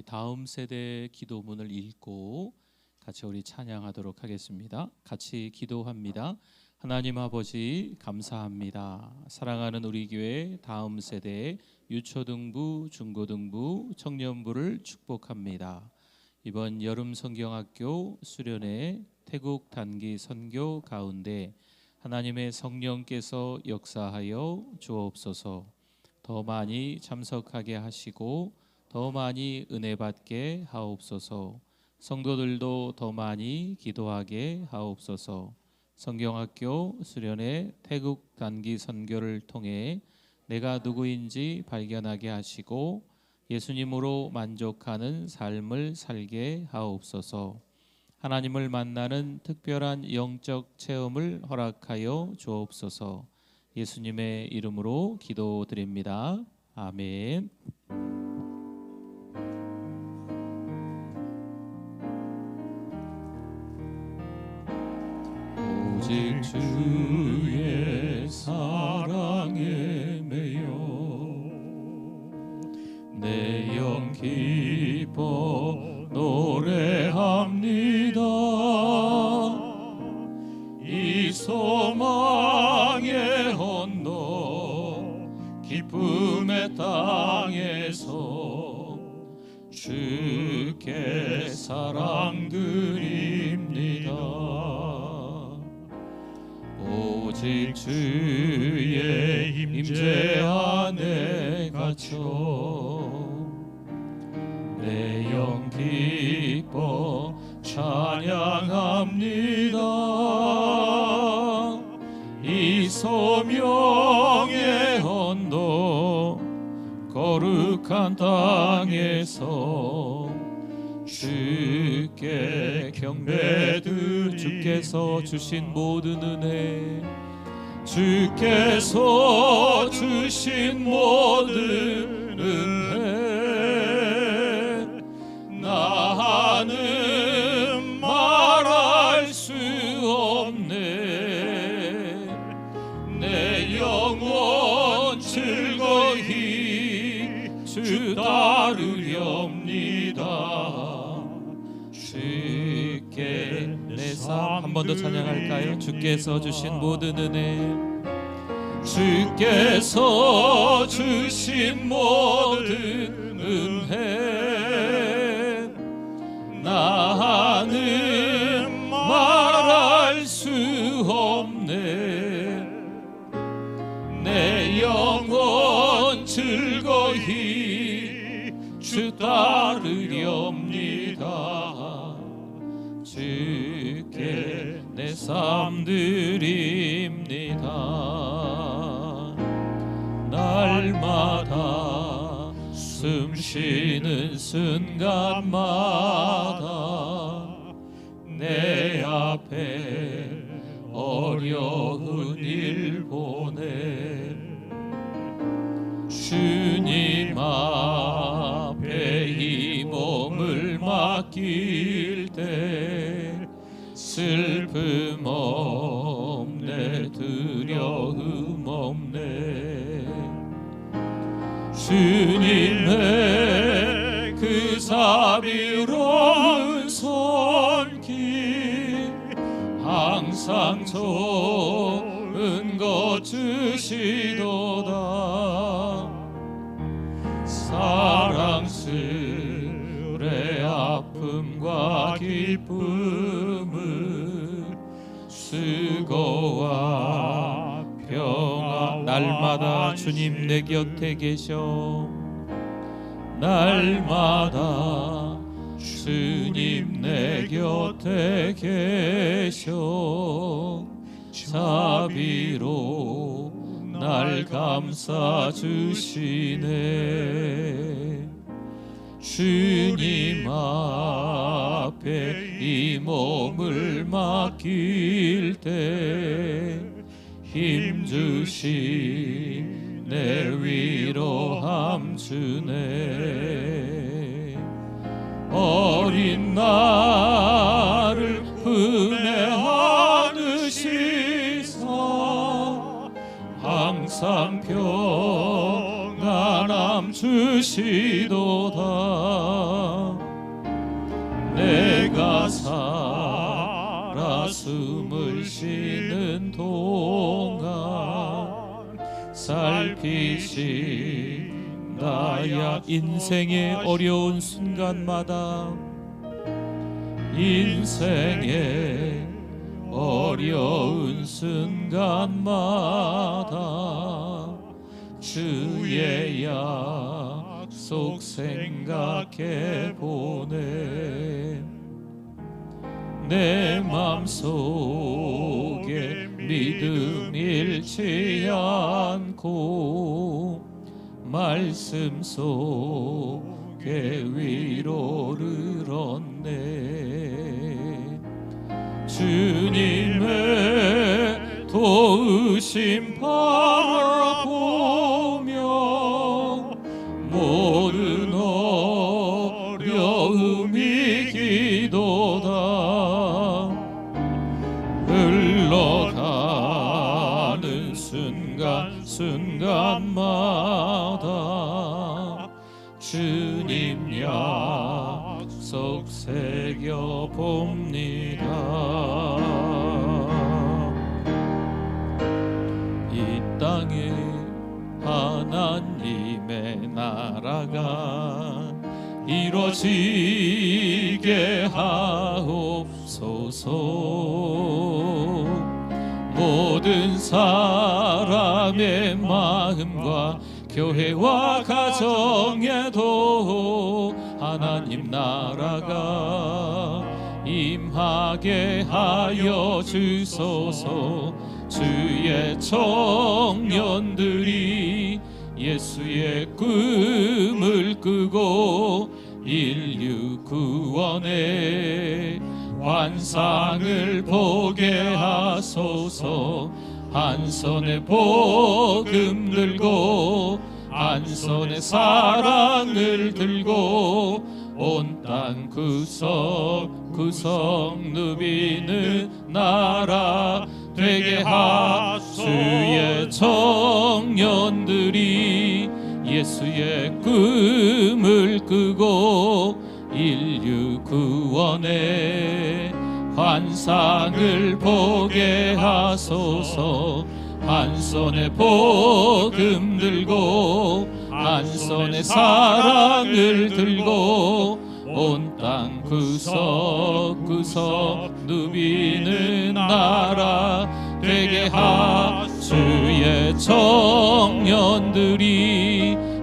다음 세대의 기도문을 읽고 같이 우리 찬양하도록 하겠습니다. 같이 기도합니다. 하나님 아버지 감사합니다. 사랑하는 우리 교회 다음 세대의 유초등부, 중고등부, 청년부를 축복합니다. 이번 여름 성경학교 수련회 태국 단기 선교 가운데 하나님의 성령께서 역사하여 주옵소서. 더 많이 참석하게 하시고 더 많이 은혜 받게 하옵소서. 성도들도 더 많이 기도하게 하옵소서. 성경학교 수련회 태국 단기 선교를 통해 내가 누구인지 발견하게 하시고 예수님으로 만족하는 삶을 살게 하옵소서. 하나님을 만나는 특별한 영적 체험을 허락하여 주옵소서. 예수님의 이름으로 기도드립니다. 아멘. 오직 주의 사랑에 매여 내 영 기뻐 노래합니다. 이 소망의 언덕 기쁨의 땅에서 주께 사랑드립니다. 오직 주의 임재 안에 갇혀 내 영 기뻐 찬양합니다. 이 소명의 언덕 거룩한 땅에서 주께 경배드 주께서 주신 모든 은혜 주께서 주신 모든 은혜 나는 말할 수 없네. 내 영혼 즐거이 주 따르렵니다. 주께 내 삶 한 번 더 찬양할까요? 주께서 주신 모든 은혜 주께서 주신 모든 은혜 나는 말할 수 없네. 내 영혼 즐거이 주 따르렵니다. 주께 내 삶 드립니다. 날마다 숨 쉬는 순간마다 내 앞에 어려운 일 보내 주님 앞에 이 몸을 맡길 때 슬픔 없네 두려움 없네. 주님의 그 자비로운 손길 항상 좋은 것 주시도다. 사랑스레 아픔과 기쁨을 수고와 평화 날마다 주님 내 곁에 계셔 날마다 주님 내 곁에 계셔 자비로 날 감싸 주시네. 주님 앞에 이 몸을 맡길 때 힘주시 내 위로함 주네. 어린 나를 품에 안으시사 항상 항상 평안함 주시도다. 내가 살아 숨을 쉬는 동안 살피신다야. 인생의 어려운 순간마다, 인생의 어려운 순간마다 주의 약속 생각해 보네. 내 맘속에 믿음 잃지 않고 말씀 속에 위로를 얻네. 주님의 도우심 바라보며 모든 어려움 이기도다. 흘러가는 순간순간마다 주님 약속 새겨봅니다. 이 땅에 하나님의 나라가 이루어지게 하옵소서. 모든 사람의 마음과 교회와 가정에도 하나님 나라가 임하게 하여 주소서. 주의 청년들이 예수의 꿈을 꾸고 인류 구원의 환상을 보게 하소서. 한 손에 복음 들고 한 손에 사랑을 들고 온 땅 구석구석 누비는 나라 되게 주의 청년들이 예수의 꿈을 꾸고 인류 구원의 환상을 보게 하소서. 한 손에 복음 들고 한 손에 사랑을 들고 온 땅 구석구석 누비는 나라 되게 주의 청년들이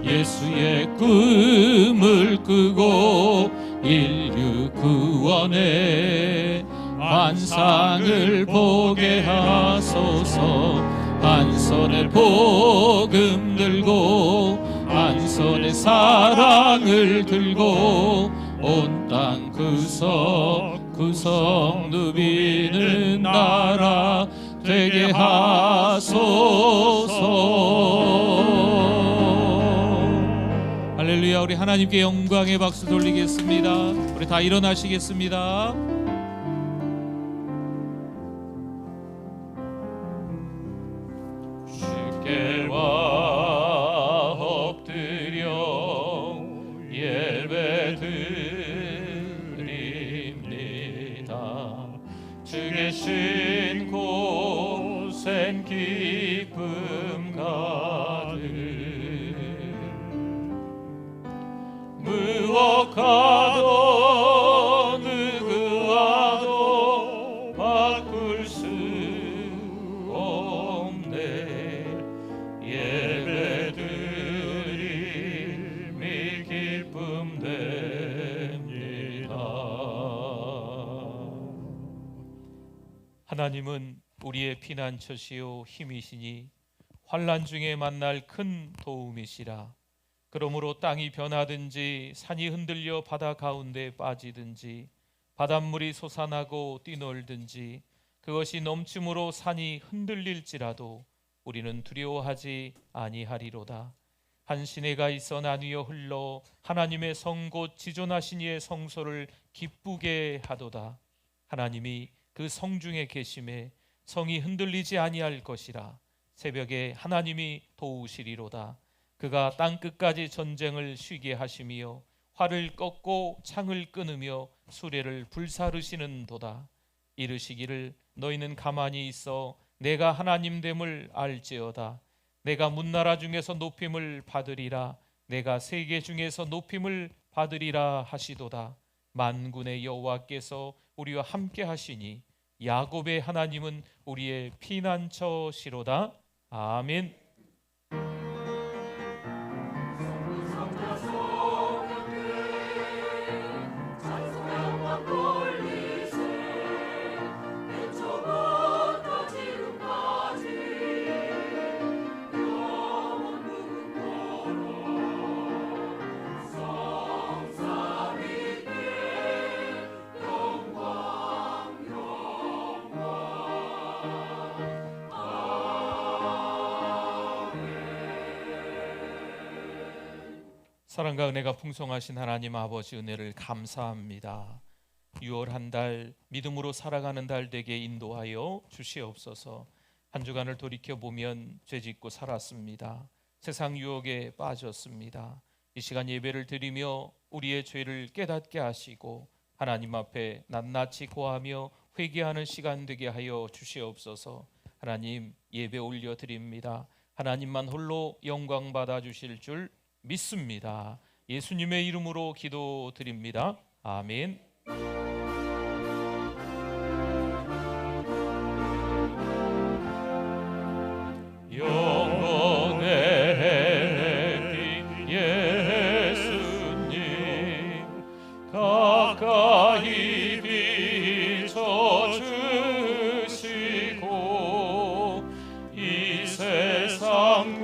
예수의 꿈을 꾸고 인류 구원의 환상을 보게 하소서. 한 손에 복음 들고 한 손에 사랑을 들고 온 땅 구석구석 누비는 나라 되게 하소서. 할렐루야. 우리 하나님께 영광의 박수 돌리겠습니다. 우리 다 일어나시겠습니다. 주께와 엎드려 예배드립니다. 주 계신 곳엔 기쁨 가득 무엇과도 누구와도 바꿀 수 없네. 예배드림이 기쁨 됩니다. 하나님은 우리의 피난처시요 힘이시니 환난 중에 만날 큰 도움이시라. 그러므로 땅이 변하든지 산이 흔들려 바다 가운데 빠지든지 바닷물이 솟아나고 뛰놀든지 그것이 넘침으로 산이 흔들릴지라도 우리는 두려워하지 아니하리로다. 한 시내가 있어 나뉘어 흘러 하나님의 성 곧 지존하신 이의 성소를 기쁘게 하도다. 하나님이 그 성중에 계심에 성이 흔들리지 아니할 것이라. 새벽에 하나님이 도우시리로다. 그가 땅끝까지 전쟁을 쉬게 하시며 활을 꺾고 창을 끊으며 수레를 불사르시는 도다. 이르시기를 너희는 가만히 있어 내가 하나님됨을 알지어다. 내가 문나라 중에서 높임을 받으리라. 내가 세계 중에서 높임을 받으리라 하시도다. 만군의 여호와께서 우리와 함께 하시니 야곱의 하나님은 우리의 피난처시로다. 아멘. 사랑과 은혜가 풍성하신 하나님 아버지 은혜를 감사합니다. 6월 한 달 믿음으로 살아가는 달 되게 인도하여 주시옵소서. 한 주간을 돌이켜보면 죄짓고 살았습니다. 세상 유혹에 빠졌습니다. 이 시간 예배를 드리며 우리의 죄를 깨닫게 하시고 하나님 앞에 낱낱이 고하며 회개하는 시간 되게 하여 주시옵소서. 하나님 예배 올려드립니다. 하나님만 홀로 영광 받아 주실 줄 믿습니다. 예수님의 이름으로 기도드립니다. 아멘. 영원의 긴 예수님 가까이 비춰주시고 이 세상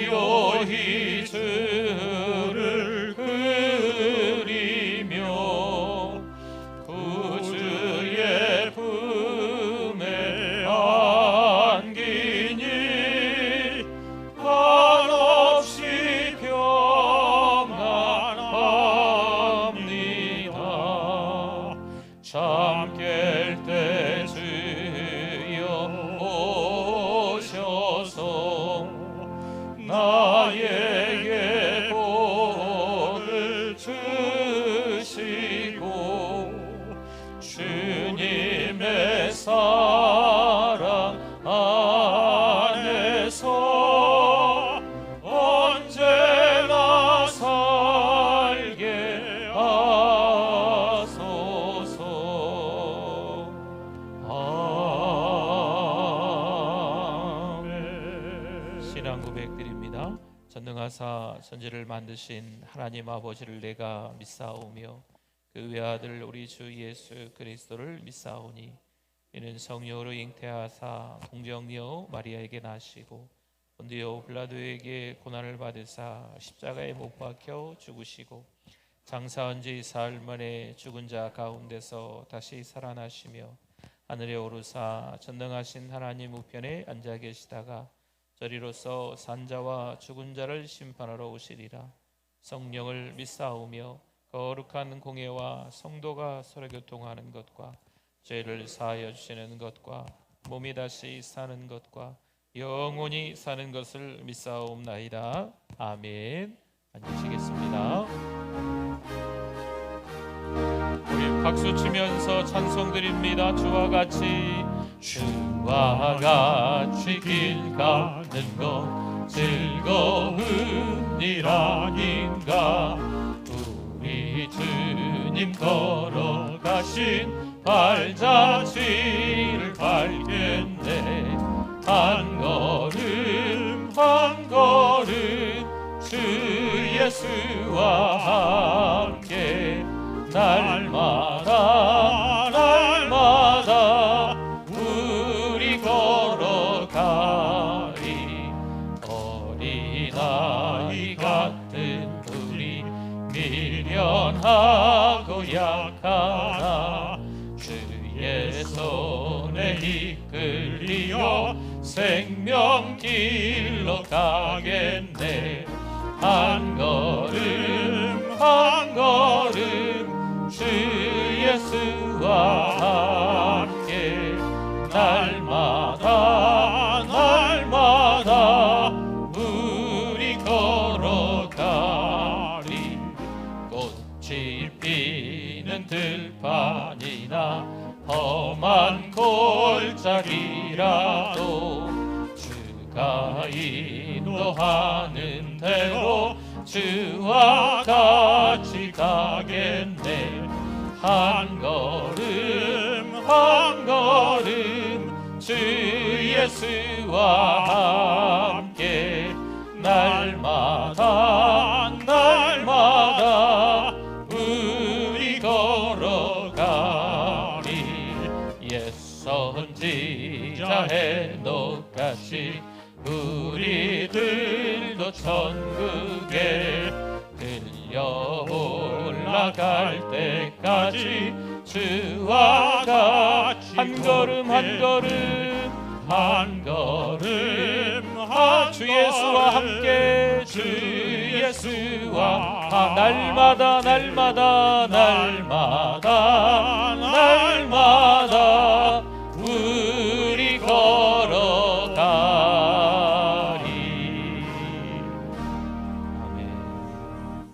고요히 주를 그리며 구주의 품에 안기니 한없이 평안합니다. 잠 깰 때 주여 오셔서 나에게 복을 주시고 주님의 사랑 안에서 언제나 살게 하소서. 아멘. 신앙 고백드립니다. 전능하사 천지를 만드신 하나님 아버지를 내가 믿사오며 그 외아들 우리 주 예수 그리스도를 믿사오니 이는 성령으로 잉태하사 동정녀 마리아에게 나시고 본디오 빌라도에게 고난을 받으사 십자가에 못 박혀 죽으시고 장사한 지 사흘 만에 죽은 자 가운데서 다시 살아나시며 하늘에 오르사 전능하신 하나님 우편에 앉아 계시다가 저리로서 산자와 죽은 자를 심판하러 오시리라. 성령을 믿사오며 거룩한 공예와 성도가 서로 교통하는 것과 죄를 사하여 주시는 것과 몸이 다시 사는 것과 영원히 사는 것을 믿사옵나이다. 아멘. 앉으시겠습니다. 우리 박수 치면서 찬송 드립니다. 주와 같이 길 가는 것 즐거운 일 아닌가. 우리 주님 걸어가신 발자취를 밟겠네. 한 걸음 한 걸음 주 예수와 함께 날마다 날마다 우리 걸어가리. 어린아이 같은 우리 미련하고 약하나 주 이끌리어 생명길로 가겠네. 한 걸음 한 걸음 주 예수와 함께 날마다 날마다 우리 걸어가리. 꽃이 피는 들판이나 험한 골짜기라도 주가 인도하는 대로 주와 같이 가겠네. 한 걸음 한 걸음 주 예수와 함께 날마다 날마다 우리 걸어가리. 옛 선지자 헤녹같이 우리들도 천국에 들려 올라갈 때까지 주와 같이 한 걸음 한 걸음 한 걸음 주 예수와 함께 주 예수와 날마다 날마다 날마다 날마다 우리 걸어가리. 아멘.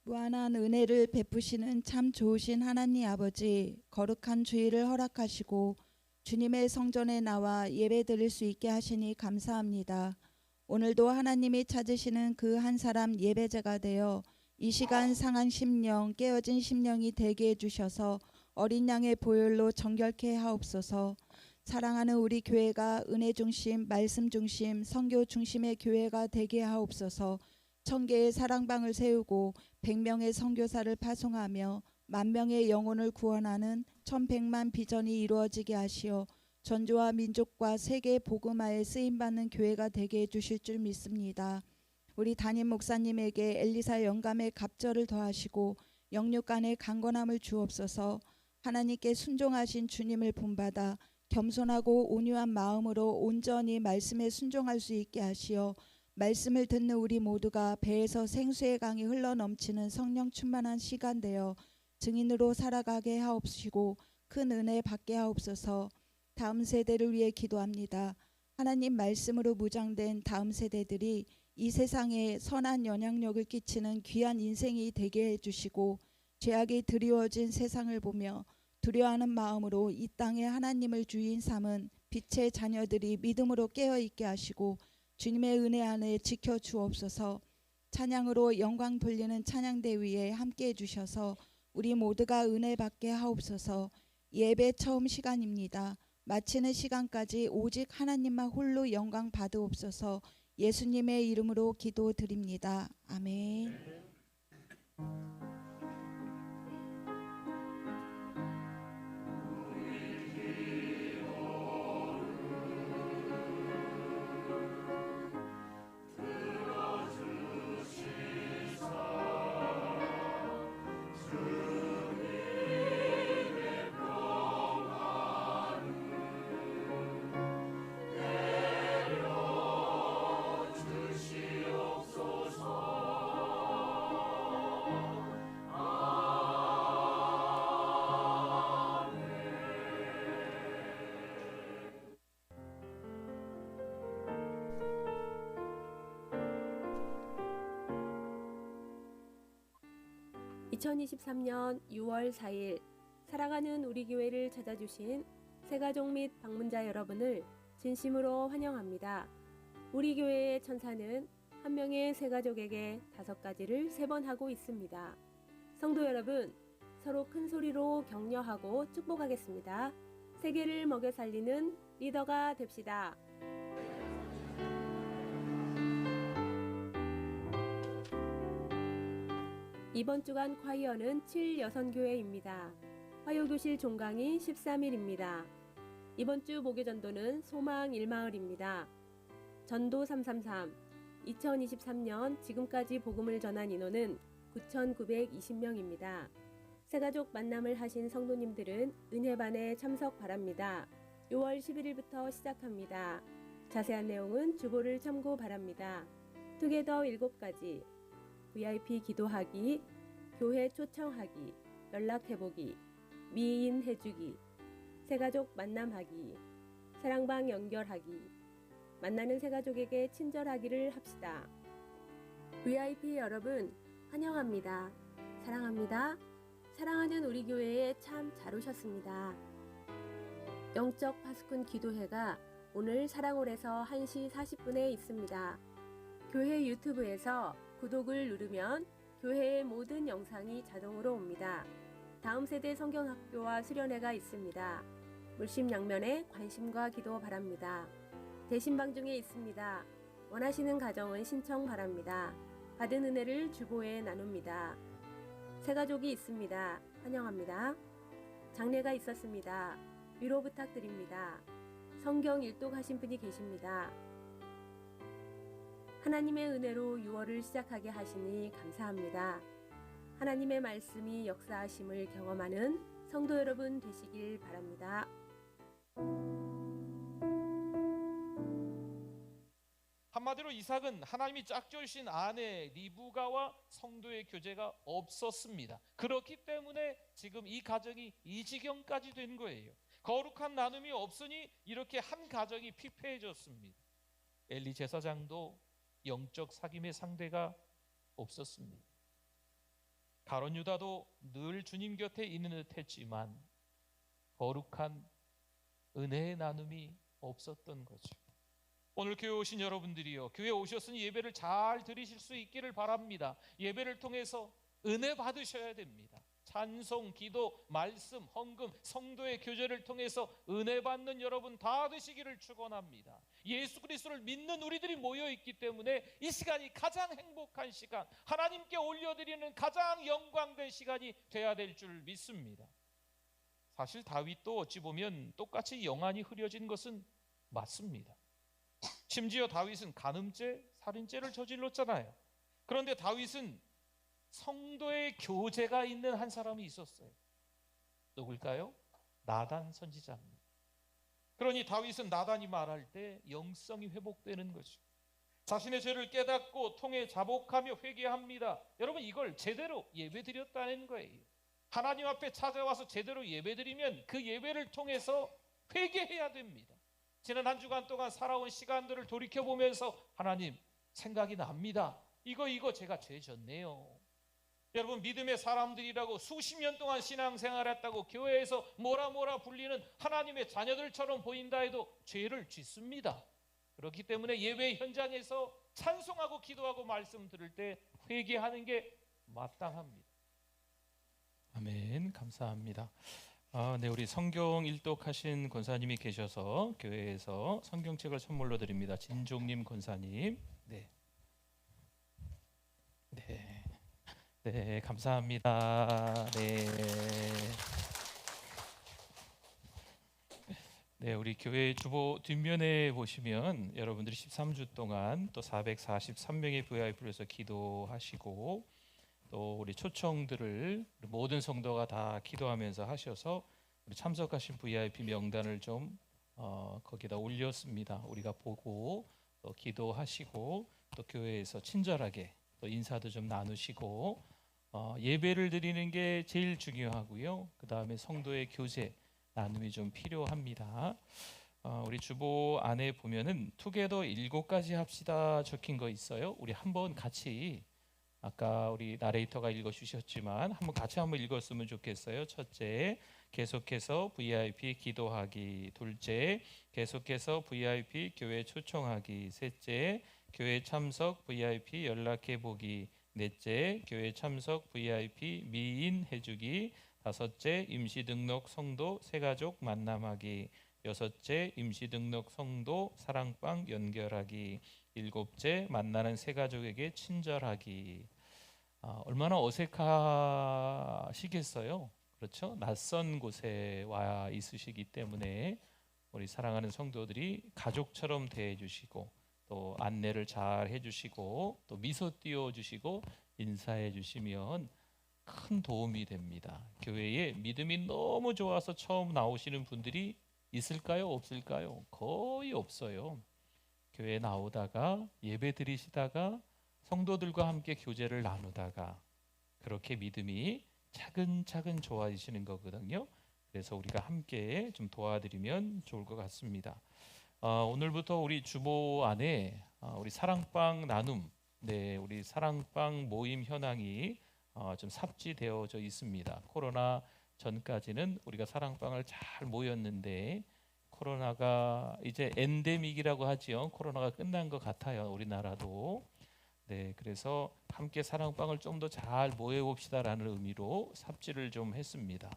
무한한 은혜를 베푸시는 참 좋으신 하나님 아버지, 거룩한 주일을 허락하시고 주님의 성전에 나와 예배 드릴 수 있게 하시니 감사합니다. 오늘도 하나님이 찾으시는 그 한 사람 예배자가 되어 이 시간 상한 심령, 깨어진 심령이 되게 해주셔서 어린 양의 보혈로 정결케 하옵소서. 사랑하는 우리 교회가 은혜 중심, 말씀 중심, 선교 중심의 교회가 되게 하옵소서. 1000개의 사랑방을 세우고 100명의 선교사를 파송하며 10,000명의 영혼을 구원하는 1100만 비전이 이루어지게 하시어 전주와 민족과 세계 복음화에 쓰임받는 교회가 되게 해주실 줄 믿습니다. 우리 담임 목사님에게 엘리사 영감의 갑절을 더하시고 영육간의 강건함을 주옵소서. 하나님께 순종하신 주님을 본받아 겸손하고 온유한 마음으로 온전히 말씀에 순종할 수 있게 하시어 말씀을 듣는 우리 모두가 배에서 생수의 강이 흘러넘치는 성령 충만한 시간 되어 증인으로 살아가게 하옵시고 큰 은혜 받게 하옵소서. 다음 세대를 위해 기도합니다. 하나님 말씀으로 무장된 다음 세대들이 이 세상에 선한 영향력을 끼치는 귀한 인생이 되게 해주시고 죄악이 드리워진 세상을 보며 두려워하는 마음으로 이 땅에 하나님을 주인 삼은 빛의 자녀들이 믿음으로 깨어있게 하시고 주님의 은혜 안에 지켜주옵소서. 찬양으로 영광 돌리는 찬양대 위에 함께해 주셔서 우리 모두가 은혜 받게 하옵소서. 예배 처음 시간입니다. 마치는 시간까지 오직 하나님만 홀로 영광 받으옵소서. 예수님의 이름으로 기도드립니다. 아멘. 2023년 6월 4일 사랑하는 우리 교회를 찾아주신 새가족 및 방문자 여러분을 진심으로 환영합니다. 우리 교회의 천사는 한 명의 새가족에게 5가지를 3번 하고 있습니다. 성도 여러분, 서로 큰 소리로 격려하고 축복하겠습니다. 세계를 먹여 살리는 리더가 됩시다. 이번 주간 콰이어는 7여선교회입니다. 화요교실 종강이 13일입니다. 이번 주 목요전도는 소망 1마을입니다. 전도 333, 2023년 지금까지 복음을 전한 인원은 9,920명입니다. 새가족 만남을 하신 성도님들은 은혜반에 참석 바랍니다. 6월 11일부터 시작합니다. 자세한 내용은 주보를 참고 바랍니다. 투게더 7가지, VIP 기도하기, 교회 초청하기, 연락해보기, 미인 해주기, 새가족 만남하기, 사랑방 연결하기, 만나는 새가족에게 친절하기를 합시다. VIP 여러분 환영합니다. 사랑합니다. 사랑하는 우리 교회에 참 잘 오셨습니다. 영적 파수꾼 기도회가 오늘 사랑홀에서 1시 40분에 있습니다. 교회 유튜브에서 구독을 누르면 교회의 모든 영상이 자동으로 옵니다. 다음 세대 성경학교와 수련회가 있습니다. 물심양면에 관심과 기도 바랍니다. 대신방 중에 있습니다. 원하시는 가정은 신청 바랍니다. 받은 은혜를 주보에 나눕니다. 새가족이 있습니다. 환영합니다. 장례가 있었습니다. 위로 부탁드립니다. 성경 일독하신 분이 계십니다. 하나님의 은혜로 6월을 시작하게 하시니 감사합니다. 하나님의 말씀이 역사하심을 경험하는 성도 여러분 되시길 바랍니다. 한마디로 이삭은 하나님이 짝지으신 아내 리브가와 성도의 교제가 없었습니다. 그렇기 때문에 지금 이 가정이 이 지경까지 된 거예요. 거룩한 나눔이 없으니 이렇게 한 가정이 피폐해졌습니다. 엘리 제사장도 영적 사귐의 상대가 없었습니다. 가룟 유다도 늘 주님 곁에 있는 듯 했지만 거룩한 은혜의 나눔이 없었던 거죠. 오늘 교회 오신 여러분들이요, 교회 오셨으니 예배를 잘 드리실 수 있기를 바랍니다. 예배를 통해서 은혜 받으셔야 됩니다. 찬송, 기도, 말씀, 헌금, 성도의 교제를 통해서 은혜 받는 여러분 다 되시기를 축원합니다. 예수 그리스도를 믿는 우리들이 모여 있기 때문에 이 시간이 가장 행복한 시간, 하나님께 올려드리는 가장 영광된 시간이 돼야 될 줄 믿습니다. 사실 다윗도 어찌 보면 똑같이 영안이 흐려진 것은 맞습니다. 심지어 다윗은 간음죄, 살인죄를 저질렀잖아요. 그런데 다윗은 성도의 교제가 있는 한 사람이 있었어요. 누굴까요? 나단 선지자입니다. 그러니 다윗은 나단이 말할 때 영성이 회복되는 거죠. 자신의 죄를 깨닫고 통해 자복하며 회개합니다. 여러분, 이걸 제대로 예배드렸다는 거예요. 하나님 앞에 찾아와서 제대로 예배드리면 그 예배를 통해서 회개해야 됩니다. 지난 한 주간 동안 살아온 시간들을 돌이켜보면서 하나님 생각이 납니다. 이거 제가 죄 졌네요. 여러분, 믿음의 사람들이라고 수십 년 동안 신앙생활했다고 교회에서 뭐라 불리는 하나님의 자녀들처럼 보인다 해도 죄를 짓습니다. 그렇기 때문에 예배 현장에서 찬송하고 기도하고 말씀 들을 때 회개하는 게 마땅합니다. 아멘. 감사합니다. 네, 우리 성경 일독하신 권사님이 계셔서 교회에서 성경책을 선물로 드립니다. 진종님 권사님. 네, 감사합니다. 네, 우리 교회 주보 뒷면에 보시면 여러분들이 13주 동안 또 443명의 VIP를 위해서 기도하시고 또 우리 초청들을 모든 성도가 다 기도하면서 하셔서 우리 참석하신 VIP 명단을 좀 거기다 올렸습니다. 우리가 보고 또 기도하시고 또 교회에서 친절하게 또 인사도 좀 나누시고 예배를 드리는 게 제일 중요하고요. 그 다음에 성도의 교제 나눔이 좀 필요합니다. 우리 주보 안에 보면은 투게더 7가지 합시다 적힌 거 있어요. 우리 한번 같이, 아까 우리 나레이터가 읽어주셨지만 한번 읽었으면 좋겠어요. 첫째, 계속해서 VIP 기도하기. 둘째, 계속해서 VIP 교회 초청하기. 셋째, 교회 참석 VIP 연락해보기. 넷째, 교회 참석 VIP 미인 해주기. 다섯째, 임시등록 성도 새가족 만남하기. 여섯째, 임시등록 성도 사랑방 연결하기. 일곱째, 만나는 새가족에게 친절하기. 얼마나 어색하시겠어요? 그렇죠? 낯선 곳에 와 있으시기 때문에 우리 사랑하는 성도들이 가족처럼 대해주시고 또 안내를 잘 해주시고 또 미소 띄워주시고 인사해 주시면 큰 도움이 됩니다. 교회에 믿음이 너무 좋아서 처음 나오시는 분들이 있을까요? 없을까요? 거의 없어요. 교회 나오다가 예배 드리시다가 성도들과 함께 교제를 나누다가 그렇게 믿음이 차근차근 좋아지시는 거거든요. 그래서 우리가 함께 좀 도와드리면 좋을 것 같습니다. 오늘부터 우리 주보 안에 우리 사랑방 나눔, 네, 우리 사랑방 모임 현황이 좀 삽지되어져 있습니다. 코로나 전까지는 우리가 사랑방을 잘 모였는데 코로나가 이제 엔데믹이라고 하지요. 코로나가 끝난 것 같아요. 우리나라도. 네, 그래서 함께 사랑방을 좀 더 잘 모여봅시다라는 의미로 삽질을 좀 했습니다.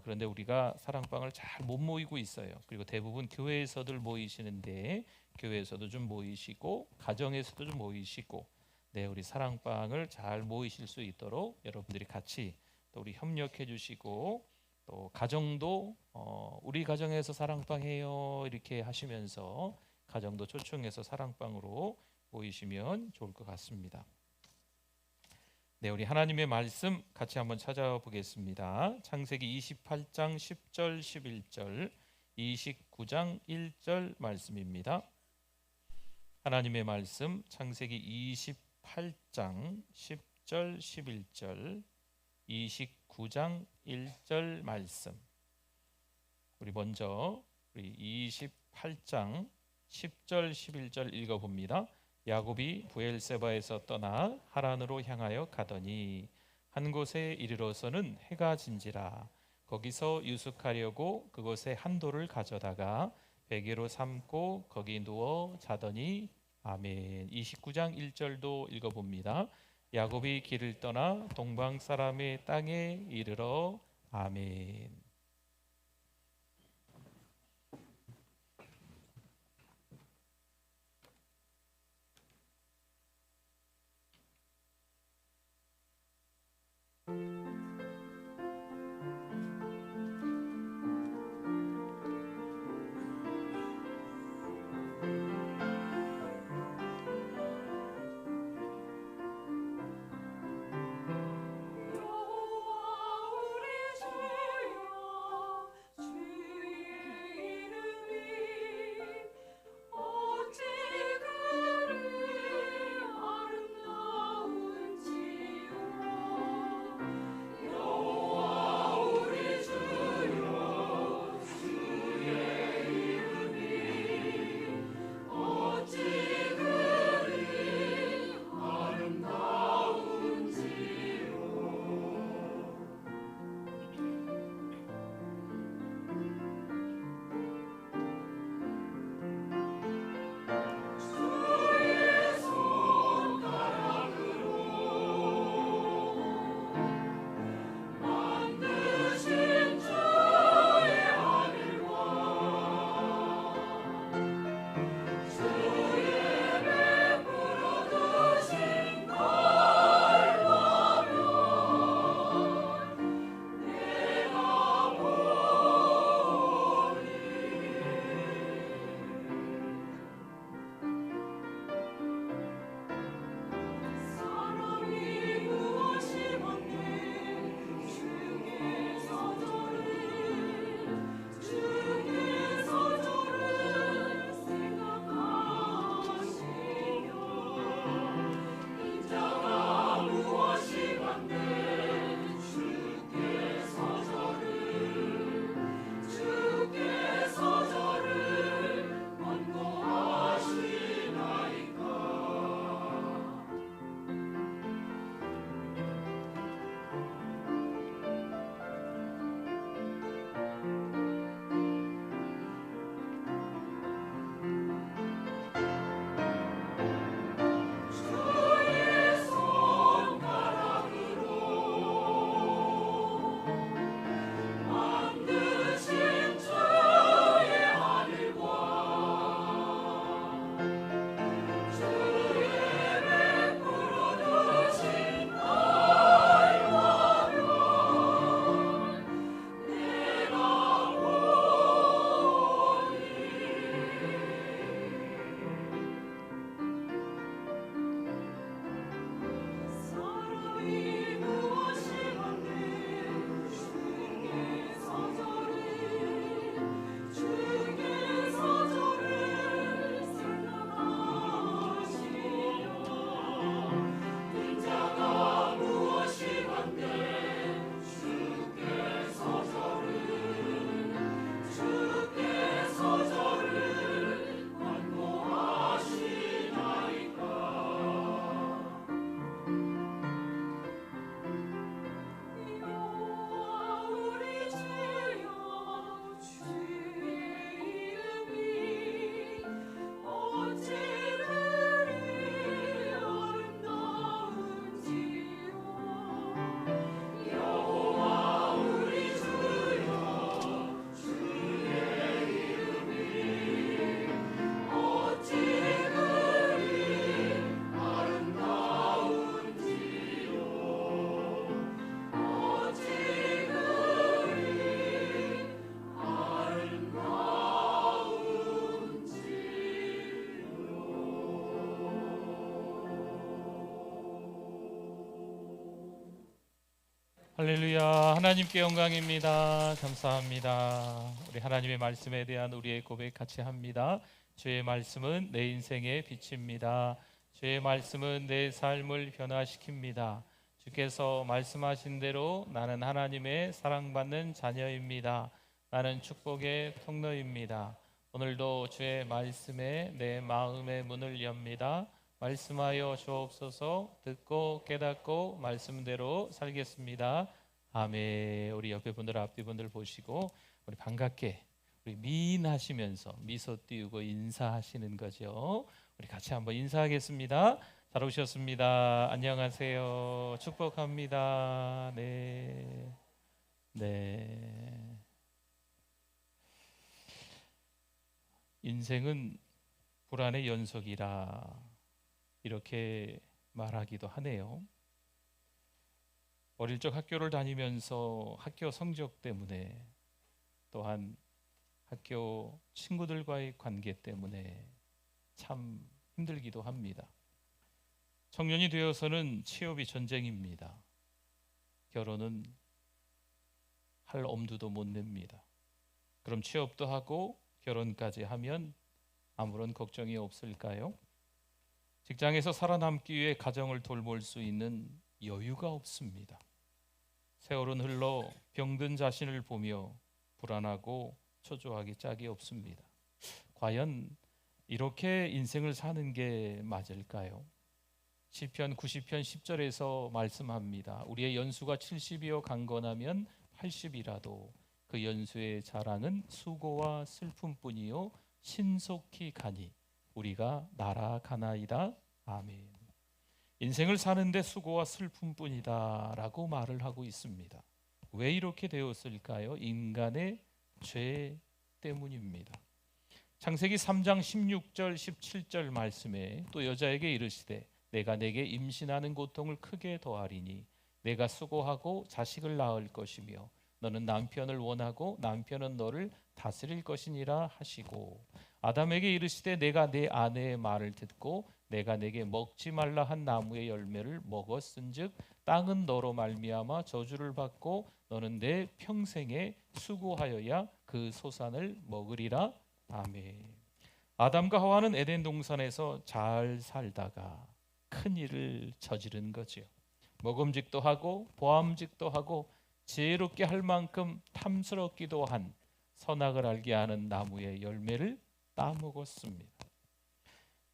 그런데 우리가 사랑방을 잘 못 모이고 있어요. 그리고 대부분 교회에서들 모이시는데 교회에서도 좀 모이시고 가정에서도 좀 모이시고, 네, 우리 사랑방을 잘 모이실 수 있도록 여러분들이 같이 또 우리 협력해 주시고, 또 가정도 우리 가정에서 사랑방 해요 이렇게 하시면서 가정도 초청해서 사랑방으로 모이시면 좋을 것 같습니다. 네, 우리 하나님의 말씀 같이 한번 찾아보겠습니다. 창세기 28장 10절 11절 29장 1절 말씀입니다. 하나님의 말씀 창세기 28장 10절 11절 29장 1절 말씀. 우리 먼저 우리 28장 10절 11절 읽어봅니다. 야곱이 브엘세바에서 떠나 하란으로 향하여 가더니 한 곳에 이르러서는 해가 진지라. 거기서 유숙하려고 그곳에 한 돌을 가져다가 베개로 삼고 거기 누워 자더니 아멘. 29장 1절도 읽어봅니다. 야곱이 길을 떠나 동방 사람의 땅에 이르러 아멘. 할렐루야. 하나님께 영광입니다. 감사합니다. 우리 하나님의 말씀에 대한 우리의 고백 같이 합니다. 주의 말씀은 내 인생의 빛입니다. 주의 말씀은 내 삶을 변화시킵니다. 주께서 말씀하신 대로 나는 하나님의 사랑받는 자녀입니다. 나는 축복의 통로입니다. 오늘도 주의 말씀에 내 마음의 문을 엽니다. 말씀하여 주옵소서. 듣고 깨닫고 말씀대로 살겠습니다. 아멘. 우리 옆에 분들 앞뒤 분들 보시고 우리 반갑게 우리 미인하시면서 미소 띄우고 인사하시는 거죠. 우리 같이 한번 인사하겠습니다. 잘 오셨습니다. 안녕하세요. 축복합니다. 네. 인생은 불안의 연속이라 이렇게 말하기도 하네요. 어릴 적 학교를 다니면서 학교 성적 때문에 또한 학교 친구들과의 관계 때문에 참 힘들기도 합니다. 청년이 되어서는 취업이 전쟁입니다. 결혼은 할 엄두도 못 냅니다. 그럼 취업도 하고 결혼까지 하면 아무런 걱정이 없을까요? 직장에서 살아남기 위해 가정을 돌볼 수 있는 여유가 없습니다. 세월은 흘러 병든 자신을 보며 불안하고 초조하기 짝이 없습니다. 과연 이렇게 인생을 사는 게 맞을까요? 시편 90편 10절에서 말씀합니다. 우리의 연수가 70이여 강건하면 80이라도 그 연수의 자랑은 수고와 슬픔뿐이요 신속히 가니 우리가 날아가나이다. 아멘. 인생을 사는데 수고와 슬픔뿐이다 라고 말을 하고 있습니다. 왜 이렇게 되었을까요? 인간의 죄 때문입니다. 창세기 3장 16절 17절 말씀에 또 여자에게 이르시되 내가 내게 임신하는 고통을 크게 더하리니 내가 수고하고 자식을 낳을 것이며 너는 남편을 원하고 남편은 너를 다스릴 것이니라 하시고 아담에게 이르시되 내가 내 아내의 말을 듣고 내가 내게 먹지 말라 한 나무의 열매를 먹었은즉 땅은 너로 말미암아 저주를 받고 너는 내 평생에 수고하여야 그 소산을 먹으리라. 아멘. 아담과 하와는 에덴 동산에서 잘 살다가 큰 일을 저지른 거지요. 먹음직도 하고 보암직도 하고 지혜롭게 할 만큼 탐스럽기도 한 선악을 알게 하는 나무의 열매를 따먹었습니다.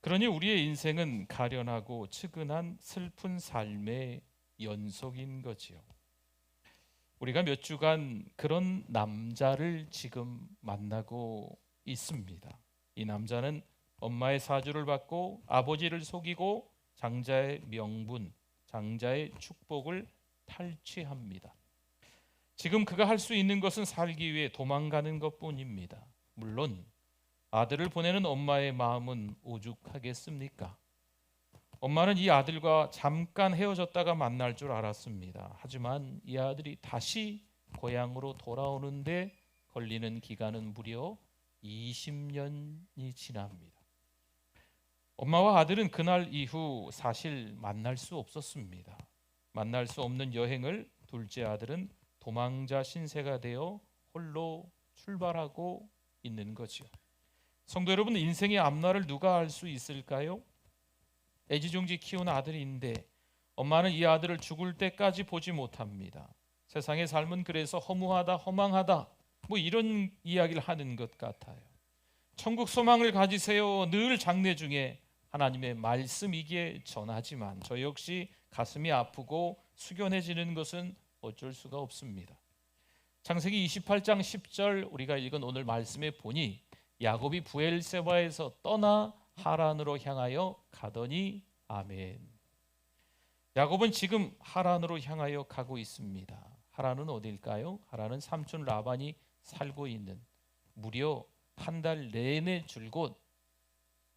그러니 우리의 인생은 가련하고 측은한 슬픈 삶의 연속인 거지요. 우리가 몇 주간 그런 남자를 지금 만나고 있습니다. 이 남자는 엄마의 사주를 받고 아버지를 속이고 장자의 명분, 장자의 축복을 탈취합니다. 지금 그가 할 수 있는 것은 살기 위해 도망가는 것뿐입니다. 물론 아들을 보내는 엄마의 마음은 오죽하겠습니까? 엄마는 이 아들과 잠깐 헤어졌다가 만날 줄 알았습니다. 하지만 이 아들이 다시 고향으로 돌아오는데 걸리는 기간은 무려 20년이 지납니다. 엄마와 아들은 그날 이후 사실 만날 수 없었습니다. 만날 수 없는 여행을 둘째 아들은 도망자 신세가 되어 홀로 출발하고 있는 거죠. 성도 여러분, 인생의 앞날을 누가 알 수 있을까요? 애지중지 키운 아들인데 엄마는 이 아들을 죽을 때까지 보지 못합니다. 세상의 삶은 그래서 허무하다, 허망하다, 뭐 이런 이야기를 하는 것 같아요. 천국 소망을 가지세요. 늘 장례 중에 하나님의 말씀이기에 전하지만 저 역시 가슴이 아프고 숙연해지는 것은 어쩔 수가 없습니다. 창세기 28장 10절 우리가 읽은 오늘 말씀에 보니 야곱이 브엘세바에서 떠나 하란으로 향하여 가더니 아멘. 야곱은 지금 하란으로 향하여 가고 있습니다. 하란은 어딜까요? 하란은 삼촌 라반이 살고 있는 무려 한 달 내내 줄곧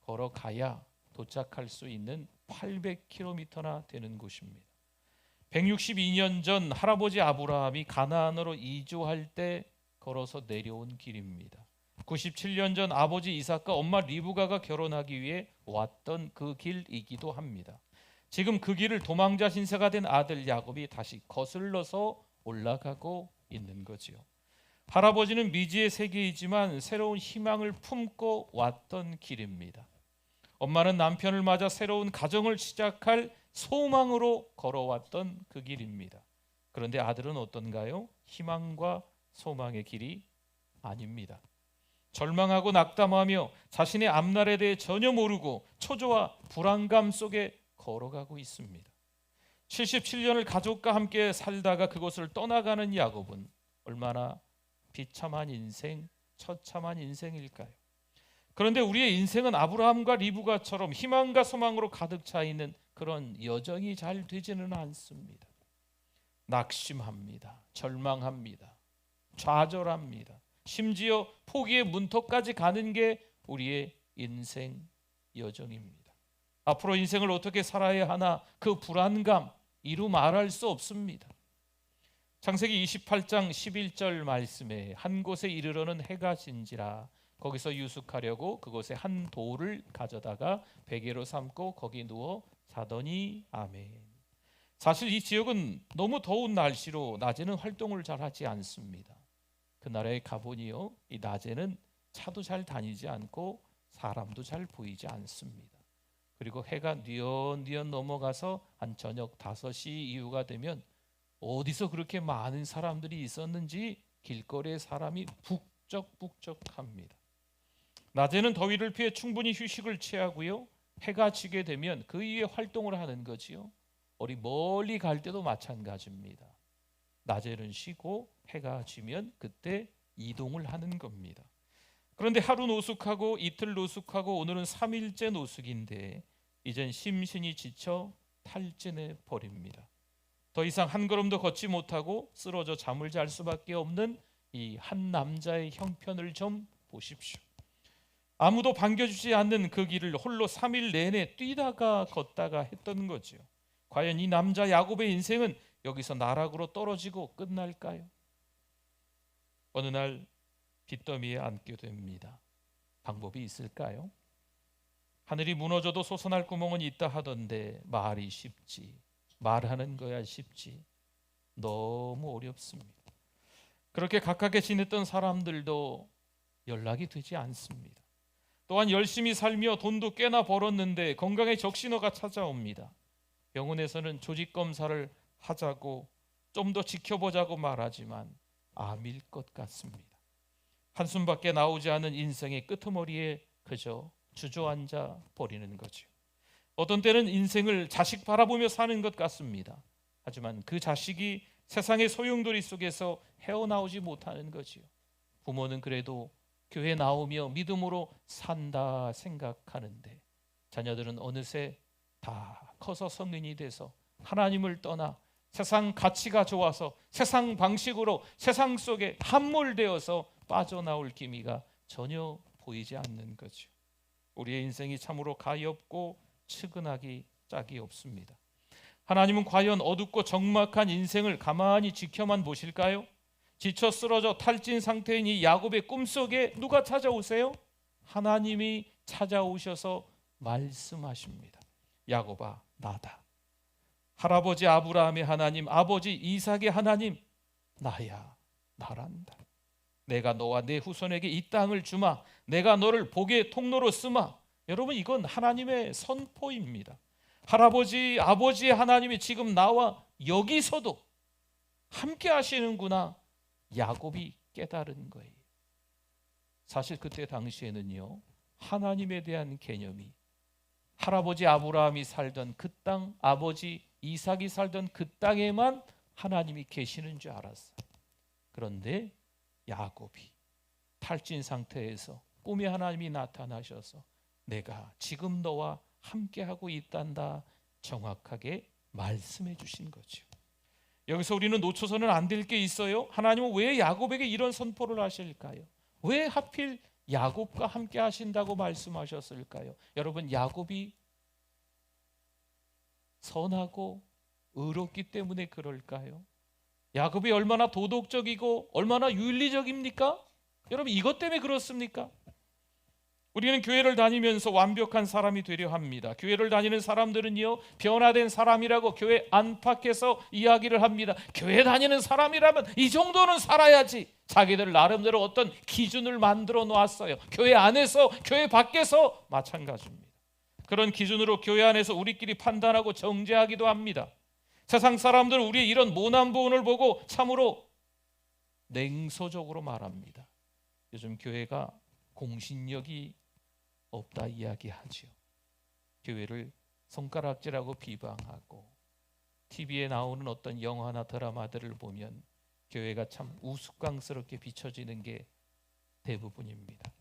걸어가야 도착할 수 있는 800km나 되는 곳입니다. 162년 전 할아버지 아브라함이 가나안으로 이주할 때 걸어서 내려온 길입니다. 97년 전 아버지 이삭과 엄마 리브가가 결혼하기 위해 왔던 그 길이기도 합니다. 지금 그 길을 도망자 신세가 된 아들 야곱이 다시 거슬러서 올라가고 있는 거지요. 할아버지는 미지의 세계이지만 새로운 희망을 품고 왔던 길입니다. 엄마는 남편을 맞아 새로운 가정을 시작할 소망으로 걸어왔던 그 길입니다. 그런데 아들은 어떤가요? 희망과 소망의 길이 아닙니다. 절망하고 낙담하며 자신의 앞날에 대해 전혀 모르고 초조와 불안감 속에 걸어가고 있습니다. 77년을 가족과 함께 살다가 그곳을 떠나가는 야곱은 얼마나 비참한 인생, 처참한 인생일까요? 그런데 우리의 인생은 아브라함과 리브가처럼 희망과 소망으로 가득 차 있는 그런 여정이 잘 되지는 않습니다. 낙심합니다. 절망합니다. 좌절합니다. 심지어 포기의 문턱까지 가는 게 우리의 인생 여정입니다. 앞으로 인생을 어떻게 살아야 하나 그 불안감 이루 말할 수 없습니다. 창세기 28장 11절 말씀에 한 곳에 이르러는 해가 진지라 거기서 유숙하려고 그곳에 한 돌을 가져다가 베개로 삼고 거기 누워 자더니 아멘. 사실 이 지역은 너무 더운 날씨로 낮에는 활동을 잘 하지 않습니다. 그 나라에 가보니요, 이 낮에는 차도 잘 다니지 않고 사람도 잘 보이지 않습니다. 그리고 해가 뉘엿뉘엿 넘어가서 한 저녁 5시 이후가 되면 어디서 그렇게 많은 사람들이 있었는지 길거리에 사람이 북적북적합니다. 낮에는 더위를 피해 충분히 휴식을 취하고요, 해가 지게 되면 그 이후에 활동을 하는 거지요. 어디 멀리 갈 때도 마찬가지입니다. 낮에는 쉬고 해가 지면 그때 이동을 하는 겁니다. 그런데 하루 노숙하고 이틀 노숙하고 오늘은 3일째 노숙인데 이젠 심신이 지쳐 탈진해 버립니다. 더 이상 한 걸음도 걷지 못하고 쓰러져 잠을 잘 수밖에 없는 이 한 남자의 형편을 좀 보십시오. 아무도 반겨주지 않는 그 길을 홀로 3일 내내 뛰다가 걷다가 했던 거죠. 과연 이 남자 야곱의 인생은 여기서 나락으로 떨어지고 끝날까요? 어느 날 빚더미에 앉게 됩니다. 방법이 있을까요? 하늘이 무너져도 솟아날 구멍은 있다 하던데 말이 쉽지, 말하는 거야 쉽지, 너무 어렵습니다. 그렇게 가깝게 지냈던 사람들도 연락이 되지 않습니다. 또한 열심히 살며 돈도 꽤나 벌었는데 건강에 적신호가 찾아옵니다. 병원에서는 조직 검사를 하자고 좀 더 지켜보자고 말하지만 암일 것 같습니다. 한숨밖에 나오지 않은 인생의 끄트머리에 그저 주저앉아 버리는 거죠. 어떤 때는 인생을 자식 바라보며 사는 것 같습니다. 하지만 그 자식이 세상의 소용돌이 속에서 헤어나오지 못하는 거지요. 부모는 그래도 교회 나오며 믿음으로 산다 생각하는데 자녀들은 어느새 다 커서 성인이 돼서 하나님을 떠나 세상 가치가 좋아서 세상 방식으로 세상 속에 함몰되어서 빠져나올 기미가 전혀 보이지 않는 거죠. 우리의 인생이 참으로 가엾고 측은하기 짝이 없습니다. 하나님은 과연 어둡고 적막한 인생을 가만히 지켜만 보실까요? 지쳐 쓰러져 탈진 상태인 이 야곱의 꿈속에 누가 찾아오세요? 하나님이 찾아오셔서 말씀하십니다. 야곱아, 나다. 할아버지 아브라함의 하나님, 아버지 이삭의 하나님, 나야, 나란다. 내가 너와 내 후손에게 이 땅을 주마. 내가 너를 복의 통로로 쓰마. 여러분, 이건 하나님의 선포입니다. 할아버지, 아버지의 하나님이 지금 나와 여기서도 함께 하시는구나. 야곱이 깨달은 거예요. 사실 그때 당시에는요, 하나님에 대한 개념이 할아버지 아브라함이 살던 그 땅, 아버지 이삭이 살던 그 땅에만 하나님이 계시는 줄 알았어요. 그런데 야곱이 탈진 상태에서 꿈에 하나님이 나타나셔서 내가 지금 너와 함께하고 있단다 정확하게 말씀해 주신 거죠. 여기서 우리는 놓쳐서는 안 될 게 있어요. 하나님은 왜 야곱에게 이런 선포를 하실까요? 왜 하필 야곱과 함께 하신다고 말씀하셨을까요? 여러분, 야곱이 선하고 의롭기 때문에 그럴까요? 야곱이 얼마나 도덕적이고 얼마나 윤리적입니까? 여러분, 이것 때문에 그렇습니까? 우리는 교회를 다니면서 완벽한 사람이 되려 합니다. 교회를 다니는 사람들은요, 변화된 사람이라고 교회 안팎에서 이야기를 합니다. 교회 다니는 사람이라면 이 정도는 살아야지. 자기들 나름대로 어떤 기준을 만들어 놓았어요. 교회 안에서, 교회 밖에서 마찬가지입니다. 그런 기준으로 교회 안에서 우리끼리 판단하고 정죄하기도 합니다. 세상 사람들은 우리의 이런 모난부분을 보고 참으로 냉소적으로 말합니다. 요즘 교회가 공신력이 없다 이야기하죠. 교회를 손가락질하고 비방하고 TV에 나오는 어떤 영화나 드라마들을 보면 교회가 참 우스꽝스럽게 비춰지는 게 대부분입니다.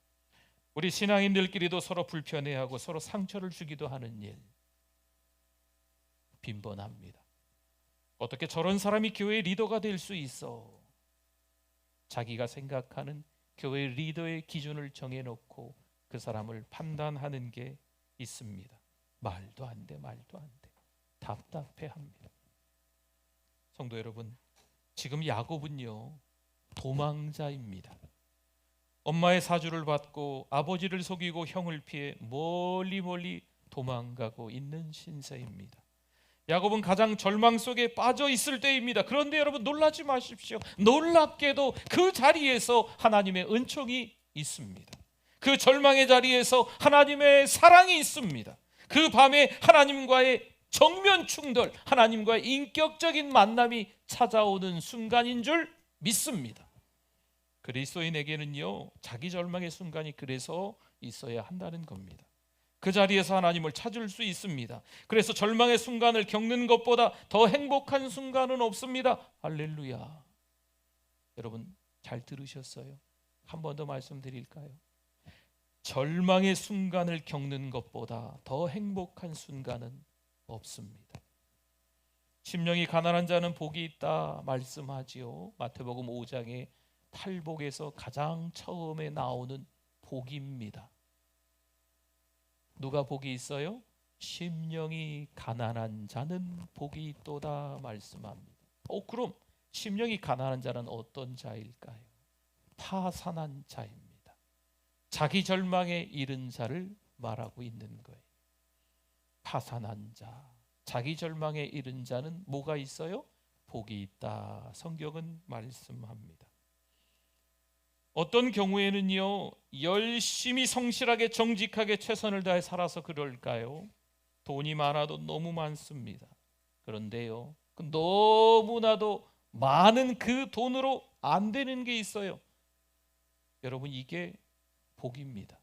우리 신앙인들끼리도 서로 불편해하고 서로 상처를 주기도 하는 일 빈번합니다. 어떻게 저런 사람이 교회의 리더가 될 수 있어? 자기가 생각하는 교회 리더의 기준을 정해놓고 그 사람을 판단하는 게 있습니다. 말도 안 돼, 말도 안 돼. 답답해합니다. 성도 여러분, 지금 야곱은요, 도망자입니다. 엄마의 사주를 받고 아버지를 속이고 형을 피해 멀리 도망가고 있는 신세입니다. 야곱은 가장 절망 속에 빠져 있을 때입니다. 그런데 여러분 놀라지 마십시오. 놀랍게도 그 자리에서 하나님의 은총이 있습니다. 그 절망의 자리에서 하나님의 사랑이 있습니다. 그 밤에 하나님과의 정면 충돌, 하나님과의 인격적인 만남이 찾아오는 순간인 줄 믿습니다. 그리스도인에게는요, 자기 절망의 순간이 그래서 있어야 한다는 겁니다. 그 자리에서 하나님을 찾을 수 있습니다. 그래서 절망의 순간을 겪는 것보다 더 행복한 순간은 없습니다. 할렐루야. 여러분 잘 들으셨어요? 한 번 더 말씀드릴까요? 절망의 순간을 겪는 것보다 더 행복한 순간은 없습니다. 심령이 가난한 자는 복이 있다 말씀하지요. 마태복음 5장의 팔복에서 가장 처음에 나오는 복입니다. 누가 복이 있어요? 심령이 가난한 자는 복이 있도다 말씀합니다. 그럼 심령이 가난한 자는 어떤 자일까요? 파산한 자입니다. 자기 절망에 이른 자를 말하고 있는 거예요. 파산한 자, 자기 절망에 이른 자는 뭐가 있어요? 복이 있다. 성경은 말씀합니다. 어떤 경우에는요, 열심히 성실하게 정직하게 최선을 다해 살아서 그럴까요? 돈이 많아도 너무 많습니다. 그런데요, 너무나도 많은 그 돈으로 안 되는 게 있어요. 여러분 이게 복입니다.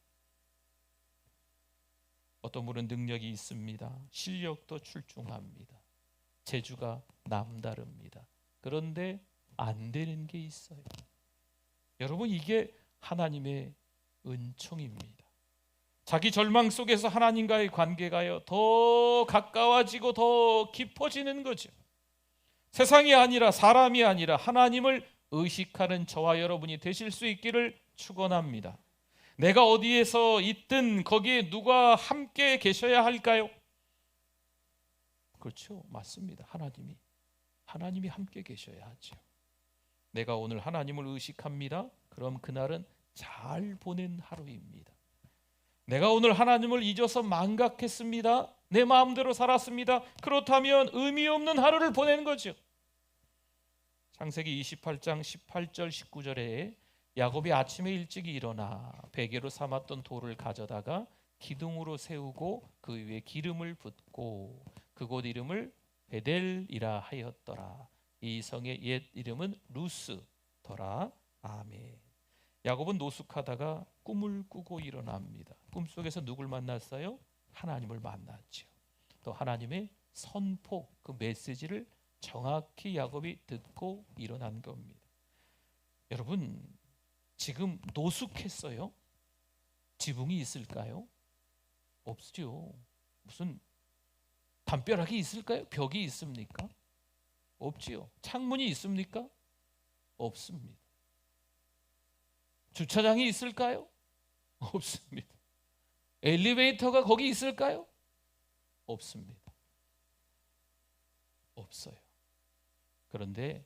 어떤 분은 능력이 있습니다. 실력도 출중합니다. 재주가 남다릅니다. 그런데 안 되는 게 있어요. 여러분 이게 하나님의 은총입니다. 자기 절망 속에서 하나님과의 관계가요, 더 가까워지고 더 깊어지는 거죠. 세상이 아니라 사람이 아니라 하나님을 의식하는 저와 여러분이 되실 수 있기를 축원합니다. 내가 어디에서 있든 거기에 누가 함께 계셔야 할까요? 그렇죠, 맞습니다. 하나님이 함께 계셔야 하죠. 내가 오늘 하나님을 의식합니다. 그럼 그날은 잘 보낸 하루입니다. 내가 오늘 하나님을 잊어서 망각했습니다. 내 마음대로 살았습니다. 그렇다면 의미 없는 하루를 보낸 거죠. 창세기 28장 18절 19절에 야곱이 아침에 일찍 일어나 베개로 삼았던 돌을 가져다가 기둥으로 세우고 그 위에 기름을 붓고 그곳 이름을 베델이라 하였더라. 이 성의 옛 이름은 루스더라. 아멘. 야곱은 노숙하다가 꿈을 꾸고 일어납니다. 꿈속에서 누굴 만났어요? 하나님을 만났죠. 또 하나님의 선포, 그 메시지를 정확히 야곱이 듣고 일어난 겁니다. 여러분 지금 노숙했어요? 지붕이 있을까요? 없죠. 무슨 담벼락이 있을까요? 벽이 있습니까? 없지요. 창문이 있습니까? 없습니다. 주차장이 있을까요? 없습니다. 엘리베이터가 거기 있을까요? 없습니다. 없어요. 그런데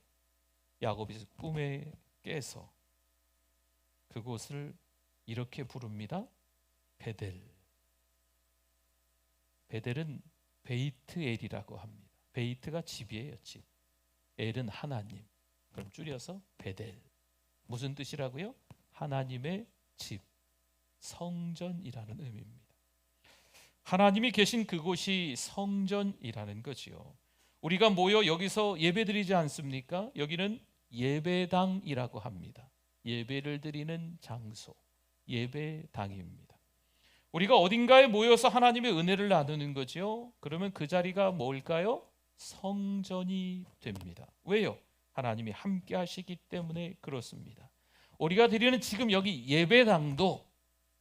야곱이 꿈에 깨서 그곳을 이렇게 부릅니다. 베델. 베델은 베이트엘이라고 합니다. 베이트가 집이에요, 집. 엘은 하나님. 그럼 줄여서 베델. 무슨 뜻이라고요? 하나님의 집, 성전이라는 의미입니다. 하나님이 계신 그곳이 성전이라는 거지요. 우리가 모여 여기서 예배드리지 않습니까? 여기는 예배당이라고 합니다. 예배를 드리는 장소, 예배당입니다. 우리가 어딘가에 모여서 하나님의 은혜를 나누는 거죠. 그러면 그 자리가 뭘까요? 성전이 됩니다. 왜요? 하나님이 함께 하시기 때문에 그렇습니다. 우리가 드리는 지금 여기 예배당도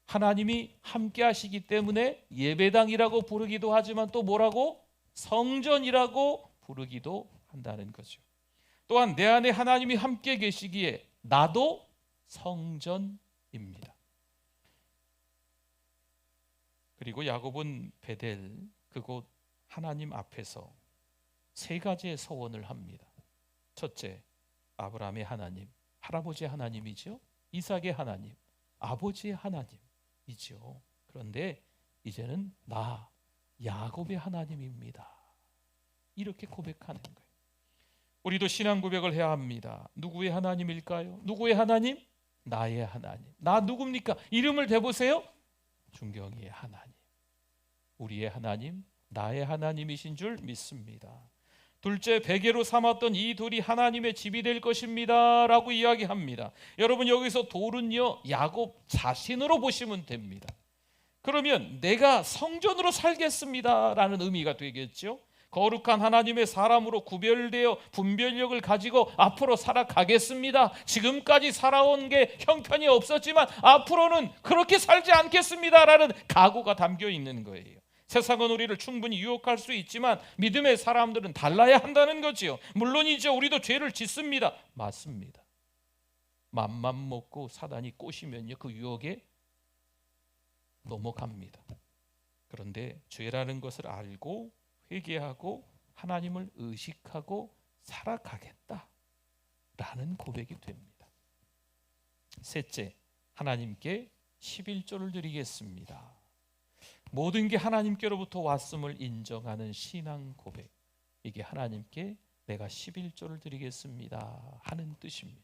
하나님이 함께 하시기 때문에 예배당이라고 부르기도 하지만 또 뭐라고? 성전이라고 부르기도 한다는 거죠. 또한 내 안에 하나님이 함께 계시기에 나도 성전입니다. 그리고 야곱은 베델, 그곳 하나님 앞에서 세 가지의 서원을 합니다. 첫째, 아브라함의 하나님, 할아버지의 하나님이죠. 이삭의 하나님, 아버지의 하나님이죠. 그런데 이제는 나 야곱의 하나님입니다. 이렇게 고백하는 거예요. 우리도 신앙 고백을 해야 합니다. 누구의 하나님일까요? 누구의 하나님? 나의 하나님. 나 누굽니까? 이름을 대보세요. 중경이의 하나님. 우리의 하나님, 나의 하나님이신 줄 믿습니다. 둘째, 베개로 삼았던 이 돌이 하나님의 집이 될 것입니다 라고 이야기합니다. 여러분, 여기서 돌은요, 야곱 자신으로 보시면 됩니다. 그러면 내가 성전으로 살겠습니다 라는 의미가 되겠죠. 거룩한 하나님의 사람으로 구별되어 분별력을 가지고 앞으로 살아가겠습니다. 지금까지 살아온 게 형편이 없었지만 앞으로는 그렇게 살지 않겠습니다 라는 각오가 담겨 있는 거예요. 세상은 우리를 충분히 유혹할 수 있지만 믿음의 사람들은 달라야 한다는 거지요. 물론이죠, 우리도 죄를 짓습니다. 맞습니다. 맘만 먹고 사단이 꼬시면요, 그 유혹에 넘어갑니다. 그런데 죄라는 것을 알고 회개하고 하나님을 의식하고 살아가겠다라는 고백이 됩니다. 셋째, 하나님께 11조를 드리겠습니다. 모든 게 하나님께로부터 왔음을 인정하는 신앙 고백. 이게 하나님께 내가 11조를 드리겠습니다 하는 뜻입니다.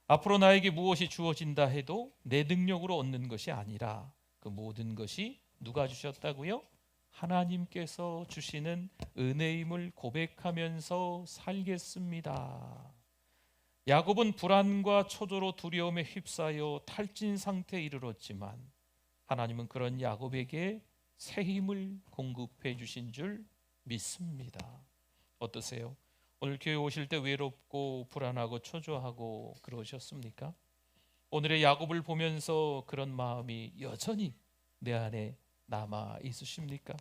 앞으로 나에게 무엇이 주어진다 해도 내 능력으로 얻는 것이 아니라 그 모든 것이 누가 주셨다고요? 하나님께서 주시는 은혜임을 고백하면서 살겠습니다. 야곱은 불안과 초조로 두려움에 휩싸여 탈진 상태에 이르렀지만 하나님은 그런 야곱에게 새 힘을 공급해 주신 줄 믿습니다. 어떠세요? 오늘 교회 오실 때 외롭고 불안하고 초조하고 그러셨습니까? 오늘의 야곱을 보면서 그런 마음이 여전히 내 안에 남아 있으십니까?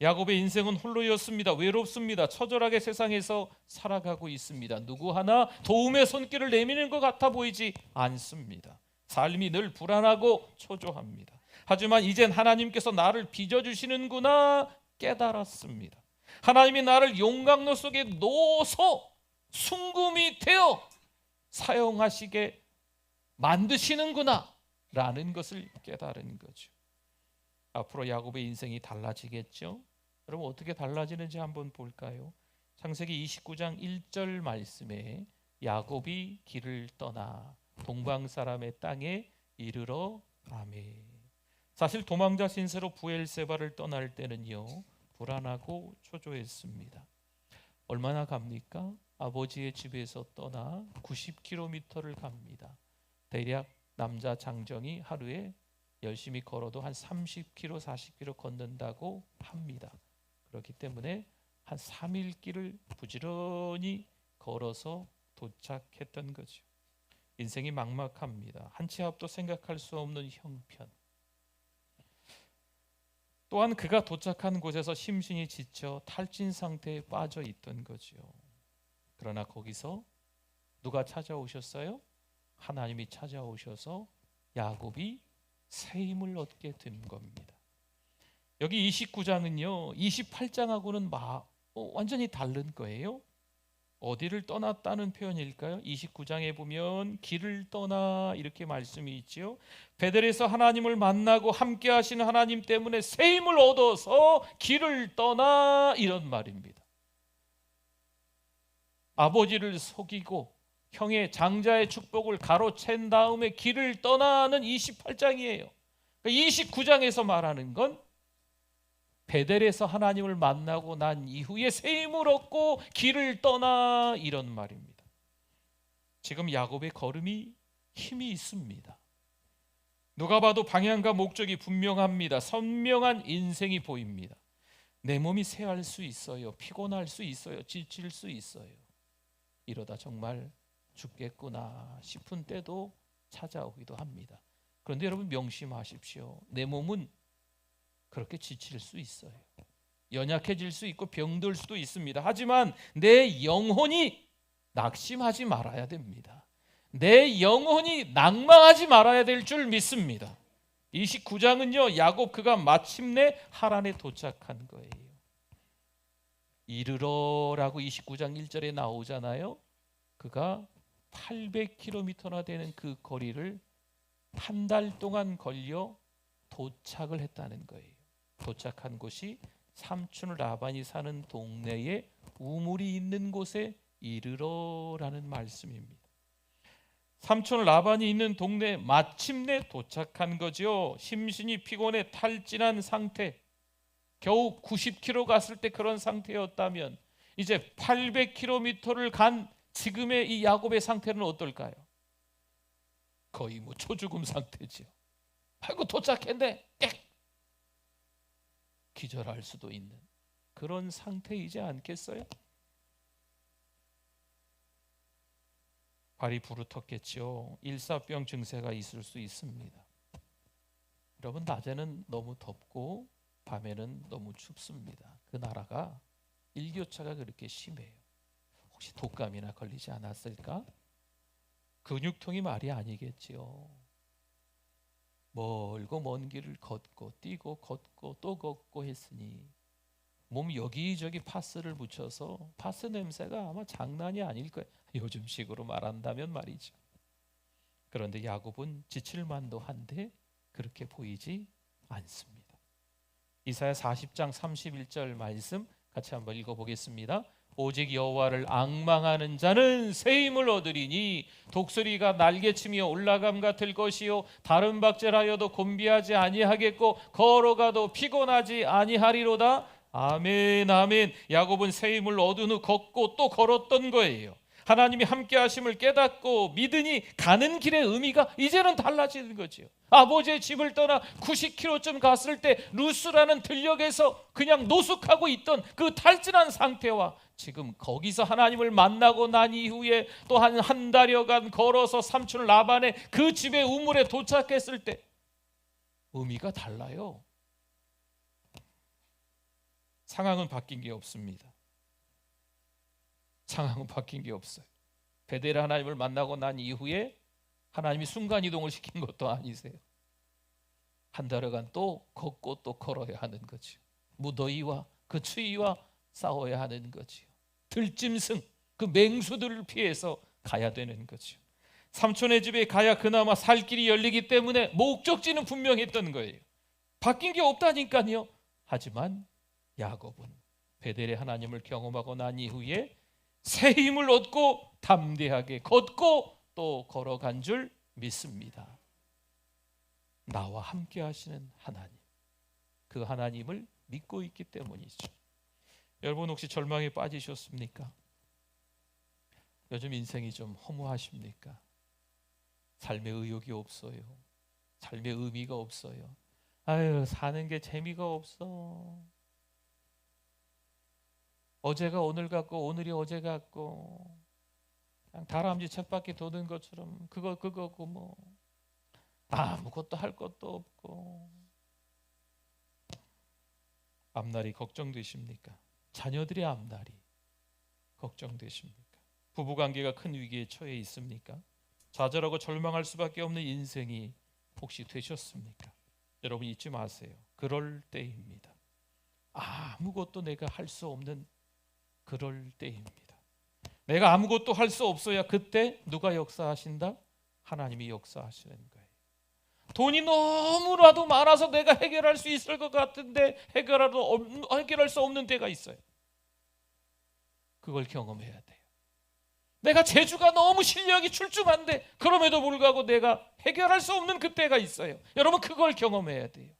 야곱의 인생은 홀로였습니다. 외롭습니다. 처절하게 세상에서 살아가고 있습니다. 누구 하나 도움의 손길을 내미는 것 같아 보이지 않습니다. 삶이 늘 불안하고 초조합니다. 하지만 이젠 하나님께서 나를 빚어주시는구나 깨달았습니다. 하나님이 나를 용광로 속에 넣어서 순금이 되어 사용하시게 만드시는구나 라는 것을 깨달은 거죠. 앞으로 야곱의 인생이 달라지겠죠. 여러분, 어떻게 달라지는지 한번 볼까요? 창세기 29장 1절 말씀에 야곱이 길을 떠나 동방 사람의 땅에 이르러 가매. 사실 도망자 신세로 부엘세바를 떠날 때는요, 불안하고 초조했습니다. 얼마나 갑니까? 아버지의 집에서 떠나 90km를 갑니다. 대략 남자 장정이 하루에 열심히 걸어도 한 30km, 40km 걷는다고 합니다. 그렇기 때문에 한 3일 길을 부지런히 걸어서 도착했던 거죠. 인생이 막막합니다. 한 치 앞도 생각할 수 없는 형편. 또한 그가 도착한 곳에서 심신이 지쳐 탈진 상태에 빠져 있던 거죠. 그러나 거기서 누가 찾아오셨어요? 하나님이 찾아오셔서 야곱이 새 힘을 얻게 된 겁니다. 여기 29장은요 28장하고는 완전히 다른 거예요. 어디를 떠났다는 표현일까요? 29장에 보면 길을 떠나 이렇게 말씀이 있지요. 베델에서 하나님을 만나고 함께 하시는 하나님 때문에 새 힘을 얻어서 길을 떠나 이런 말입니다. 아버지를 속이고 형의 장자의 축복을 가로챈 다음에 길을 떠나는 28장이에요. 29장에서 말하는 건 베델에서 하나님을 만나고 난 이후에 새 힘을 얻고 길을 떠나 이런 말입니다. 지금 야곱의 걸음이 힘이 있습니다. 누가 봐도 방향과 목적이 분명합니다. 선명한 인생이 보입니다. 내 몸이 쇠할 수 있어요. 피곤할 수 있어요. 지칠 수 있어요. 이러다 정말 죽겠구나 싶은 때도 찾아오기도 합니다. 그런데 여러분 명심하십시오. 내 몸은 그렇게 지칠 수 있어요. 연약해질 수 있고 병들 수도 있습니다. 하지만 내 영혼이 낙심하지 말아야 됩니다. 내 영혼이 낭망하지 말아야 될 줄 믿습니다. 29장은요, 야곱 그가 마침내 하란에 도착한 거예요. 이르러라고 29장 1절에 나오잖아요. 그가 800km나 되는 그 거리를 한 달 동안 걸려 도착을 했다는 거예요. 도착한 곳이 삼촌 라반이 사는 동네에 우물이 있는 곳에 이르러라는 말씀입니다. 삼촌 라반이 있는 동네에 마침내 도착한 거죠. 심신이 피곤해 탈진한 상태, 겨우 90km 갔을 때 그런 상태였다면 이제 800km를 간 지금의 이 야곱의 상태는 어떨까요? 거의 뭐 초죽음 상태죠. 아이고 도착했네, 기절할 수도 있는 그런 상태이지 않겠어요? 발이 부르텄겠죠. 일사병 증세가 있을 수 있습니다. 여러분, 낮에는 너무 덥고 밤에는 너무 춥습니다. 그 나라가 일교차가 그렇게 심해요. 혹시 독감이나 걸리지 않았을까? 근육통이 말이 아니겠지요. 멀고 먼 길을 걷고 뛰고 걷고 또 걷고 했으니 몸 여기저기 파스를 묻혀서 파스 냄새가 아마 장난이 아닐 거예요. 요즘식으로 말한다면 말이죠. 그런데 야곱은 지칠만도 한데 그렇게 보이지 않습니다. 이사야 40장 31절 말씀 같이 한번 읽어보겠습니다. 오직 여호와를 앙망하는 자는 새 힘을 얻으리니 독수리가 날개치며 올라감 같을 것이요 다른 박질하여도 곤비하지 아니하겠고 걸어가도 피곤하지 아니하리로다. 아멘 아멘. 야곱은 새 힘을 얻은 후 걷고 또 걸었던 거예요. 하나님이 함께 하심을 깨닫고 믿으니 가는 길의 의미가 이제는 달라지는 거죠. 아버지의 집을 떠나 90km쯤 갔을 때 루스라는 들녘에서 그냥 노숙하고 있던 그 탈진한 상태와 지금 거기서 하나님을 만나고 난 이후에 또 한 달여간 걸어서 삼촌 라반의 그 집의 우물에 도착했을 때 의미가 달라요. 상황은 바뀐 게 없습니다. 상황은 바뀐 게 없어요. 베델 하나님을 만나고 난 이후에 하나님이 순간이동을 시킨 것도 아니세요. 한 달여간 또 걷고 또 걸어야 하는 거죠. 무더위와 그 추위와 싸워야 하는 거죠. 들짐승, 그 맹수들을 피해서 가야 되는 거죠. 삼촌의 집에 가야 그나마 살 길이 열리기 때문에 목적지는 분명했던 거예요. 바뀐 게 없다니까요. 하지만 야곱은 베델의 하나님을 경험하고 난 이후에 새 힘을 얻고 담대하게 걷고 또 걸어간 줄 믿습니다. 나와 함께 하시는 하나님, 그 하나님을 믿고 있기 때문이죠. 여러분 혹시 절망에 빠지셨습니까? 요즘 인생이 좀 허무하십니까? 삶의 의욕이 없어요. 삶의 의미가 없어요. 아유, 사는 게 재미가 없어. 어제가 오늘 같고 오늘이 어제 같고 그냥 다람쥐 쳇바퀴 도는 것처럼 그거고 뭐 아무것도 할 것도 없고. 앞날이 걱정되십니까? 자녀들의 앞날이 걱정되십니까? 부부관계가 큰 위기에 처해 있습니까? 좌절하고 절망할 수밖에 없는 인생이 혹시 되셨습니까? 여러분 잊지 마세요. 그럴 때입니다. 아무것도 내가 할 수 없는 그럴 때입니다. 내가 아무것도 할 수 없어야 그때 누가 역사하신다? 하나님이 역사하시는 거예요. 돈이 너무나도 많아서 내가 해결할 수 있을 것 같은데 해결할 수 없는 때가 있어요. 그걸 경험해야 돼요. 내가 재주가 너무 실력이 출중한데 그럼에도 불구하고 내가 해결할 수 없는 그때가 있어요. 여러분 그걸 경험해야 돼요.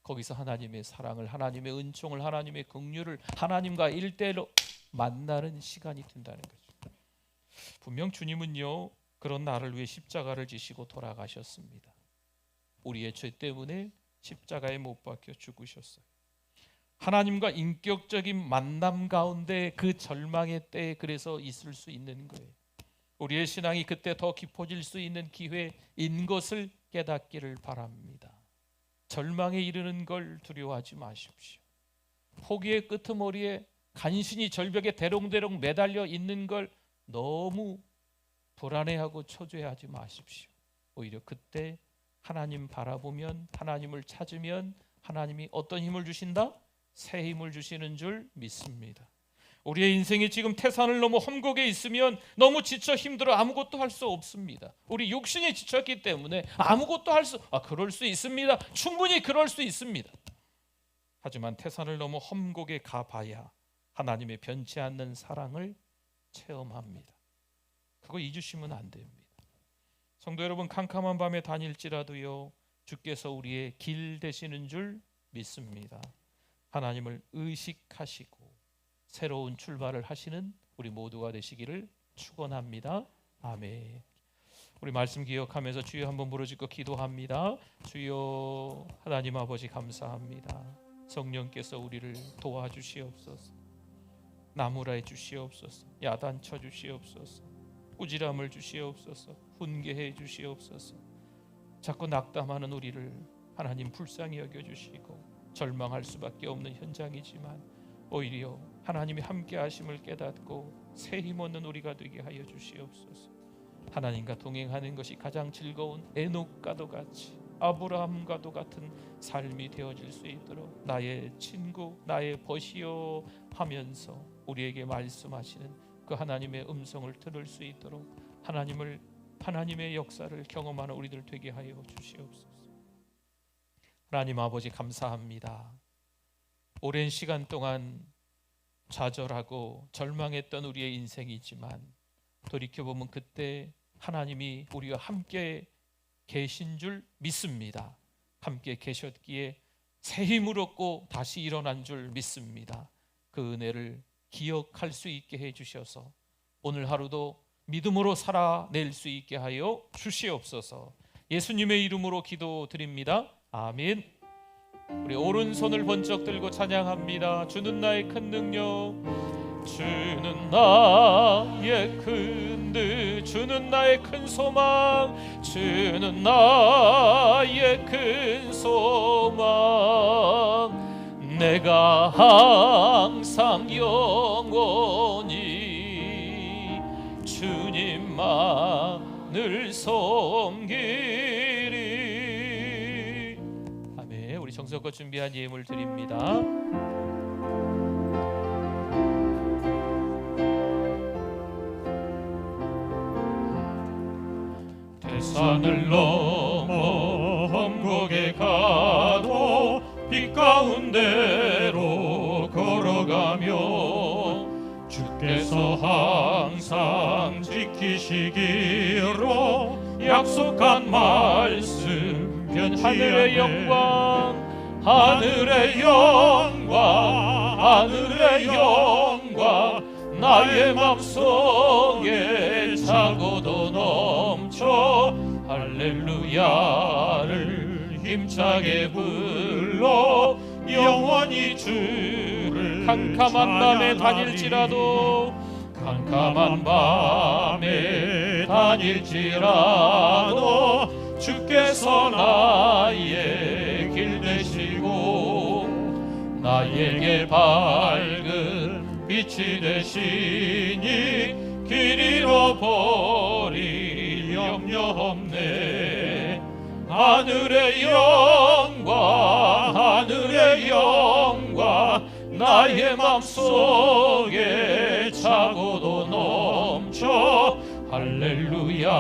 거기서 하나님의 사랑을, 하나님의 은총을, 하나님의 긍휼을 하나님과 일대일로 만나는 시간이 된다는 거죠. 분명 주님은요 그런 나를 위해 십자가를 지시고 돌아가셨습니다. 우리의 죄 때문에 십자가에 못 박혀 죽으셨어요. 하나님과 인격적인 만남 가운데 그 절망의 때에 그래서 있을 수 있는 거예요. 우리의 신앙이 그때 더 깊어질 수 있는 기회인 것을 깨닫기를 바랍니다. 절망에 이르는 걸 두려워하지 마십시오. 포기의 끄트머리에 간신히 절벽에 대롱대롱 매달려 있는 걸 너무 불안해하고 초조해하지 마십시오. 오히려 그때 하나님 바라보면, 하나님을 찾으면 하나님이 어떤 힘을 주신다? 새 힘을 주시는 줄 믿습니다. 우리의 인생이 지금 태산을 넘어 험곡에 있으면 너무 지쳐 힘들어 아무것도 할 수 없습니다. 우리 육신이 지쳤기 때문에 아무것도 그럴 수 있습니다. 충분히 그럴 수 있습니다. 하지만 태산을 넘어 험곡에 가봐야 하나님의 변치 않는 사랑을 체험합니다. 그거 잊으시면 안 됩니다. 성도 여러분, 캄캄한 밤에 다닐지라도요 주께서 우리의 길 되시는 줄 믿습니다. 하나님을 의식하시고 새로운 출발을 하시는 우리 모두가 되시기를 축원합니다. 아멘. 우리 말씀 기억하면서 주여 한번 부르짖고 기도합니다. 주여 하나님 아버지 감사합니다. 성령께서 우리를 도와주시옵소서. 나무라해 주시옵소서. 야단쳐 주시옵소서. 꾸지람을 주시옵소서. 훈계해 주시옵소서. 자꾸 낙담하는 우리를 하나님 불쌍히 여겨주시고 절망할 수밖에 없는 현장이지만 오히려 하나님이 함께 하심을 깨닫고 새 힘 얻는 우리가 되게 하여 주시옵소서. 하나님과 동행하는 것이 가장 즐거운 에녹과도 같이 아브라함과도 같은 삶이 되어질 수 있도록 나의 친구, 나의 벗이요 하면서 우리에게 말씀하시는 그 하나님의 음성을 들을 수 있도록 하나님의 역사를 경험하는 우리들 되게 하여 주시옵소서. 하나님 아버지 감사합니다. 오랜 시간 동안 좌절하고 절망했던 우리의 인생이지만 돌이켜보면 그때 하나님이 우리와 함께 계신 줄 믿습니다. 함께 계셨기에 새 힘을 얻고 다시 일어난 줄 믿습니다. 그 은혜를 기억할 수 있게 해주셔서 오늘 하루도 믿음으로 살아낼 수 있게 하여 주시옵소서. 예수님의 이름으로 기도드립니다. 아멘. 우리 오른손을 번쩍 들고 찬양합니다. 주는 나의 큰 능력, 주는 나의 큰 듯, 주는 나의 큰 소망, 주는 나의 큰 소망. 내가 항상 영원히 주님만을 섬기리. 아멘. 우리 정성껏 준비한 예물 드립니다. 태산을 넘어 험곡에 가도 빛 가운데로 걸어가며 주께서 항상 지키시기로 약속한 말씀 변치 하늘의 영광, 하늘의 영광, 하늘의 영광 나의 맘속에 차고도 넘쳐 할렐루야를 힘차게 불러 영원히 주를 캄캄한 밤에 다닐지라도 캄캄한 밤에 다닐지라도 주께서 나의 길 되시고 나에게 밝은 빛이 되시니 길 잃어버릴 염려 없네. 하늘의 영광, 하늘의 영광 나의 맘속에 차고도 넘쳐 할렐루야를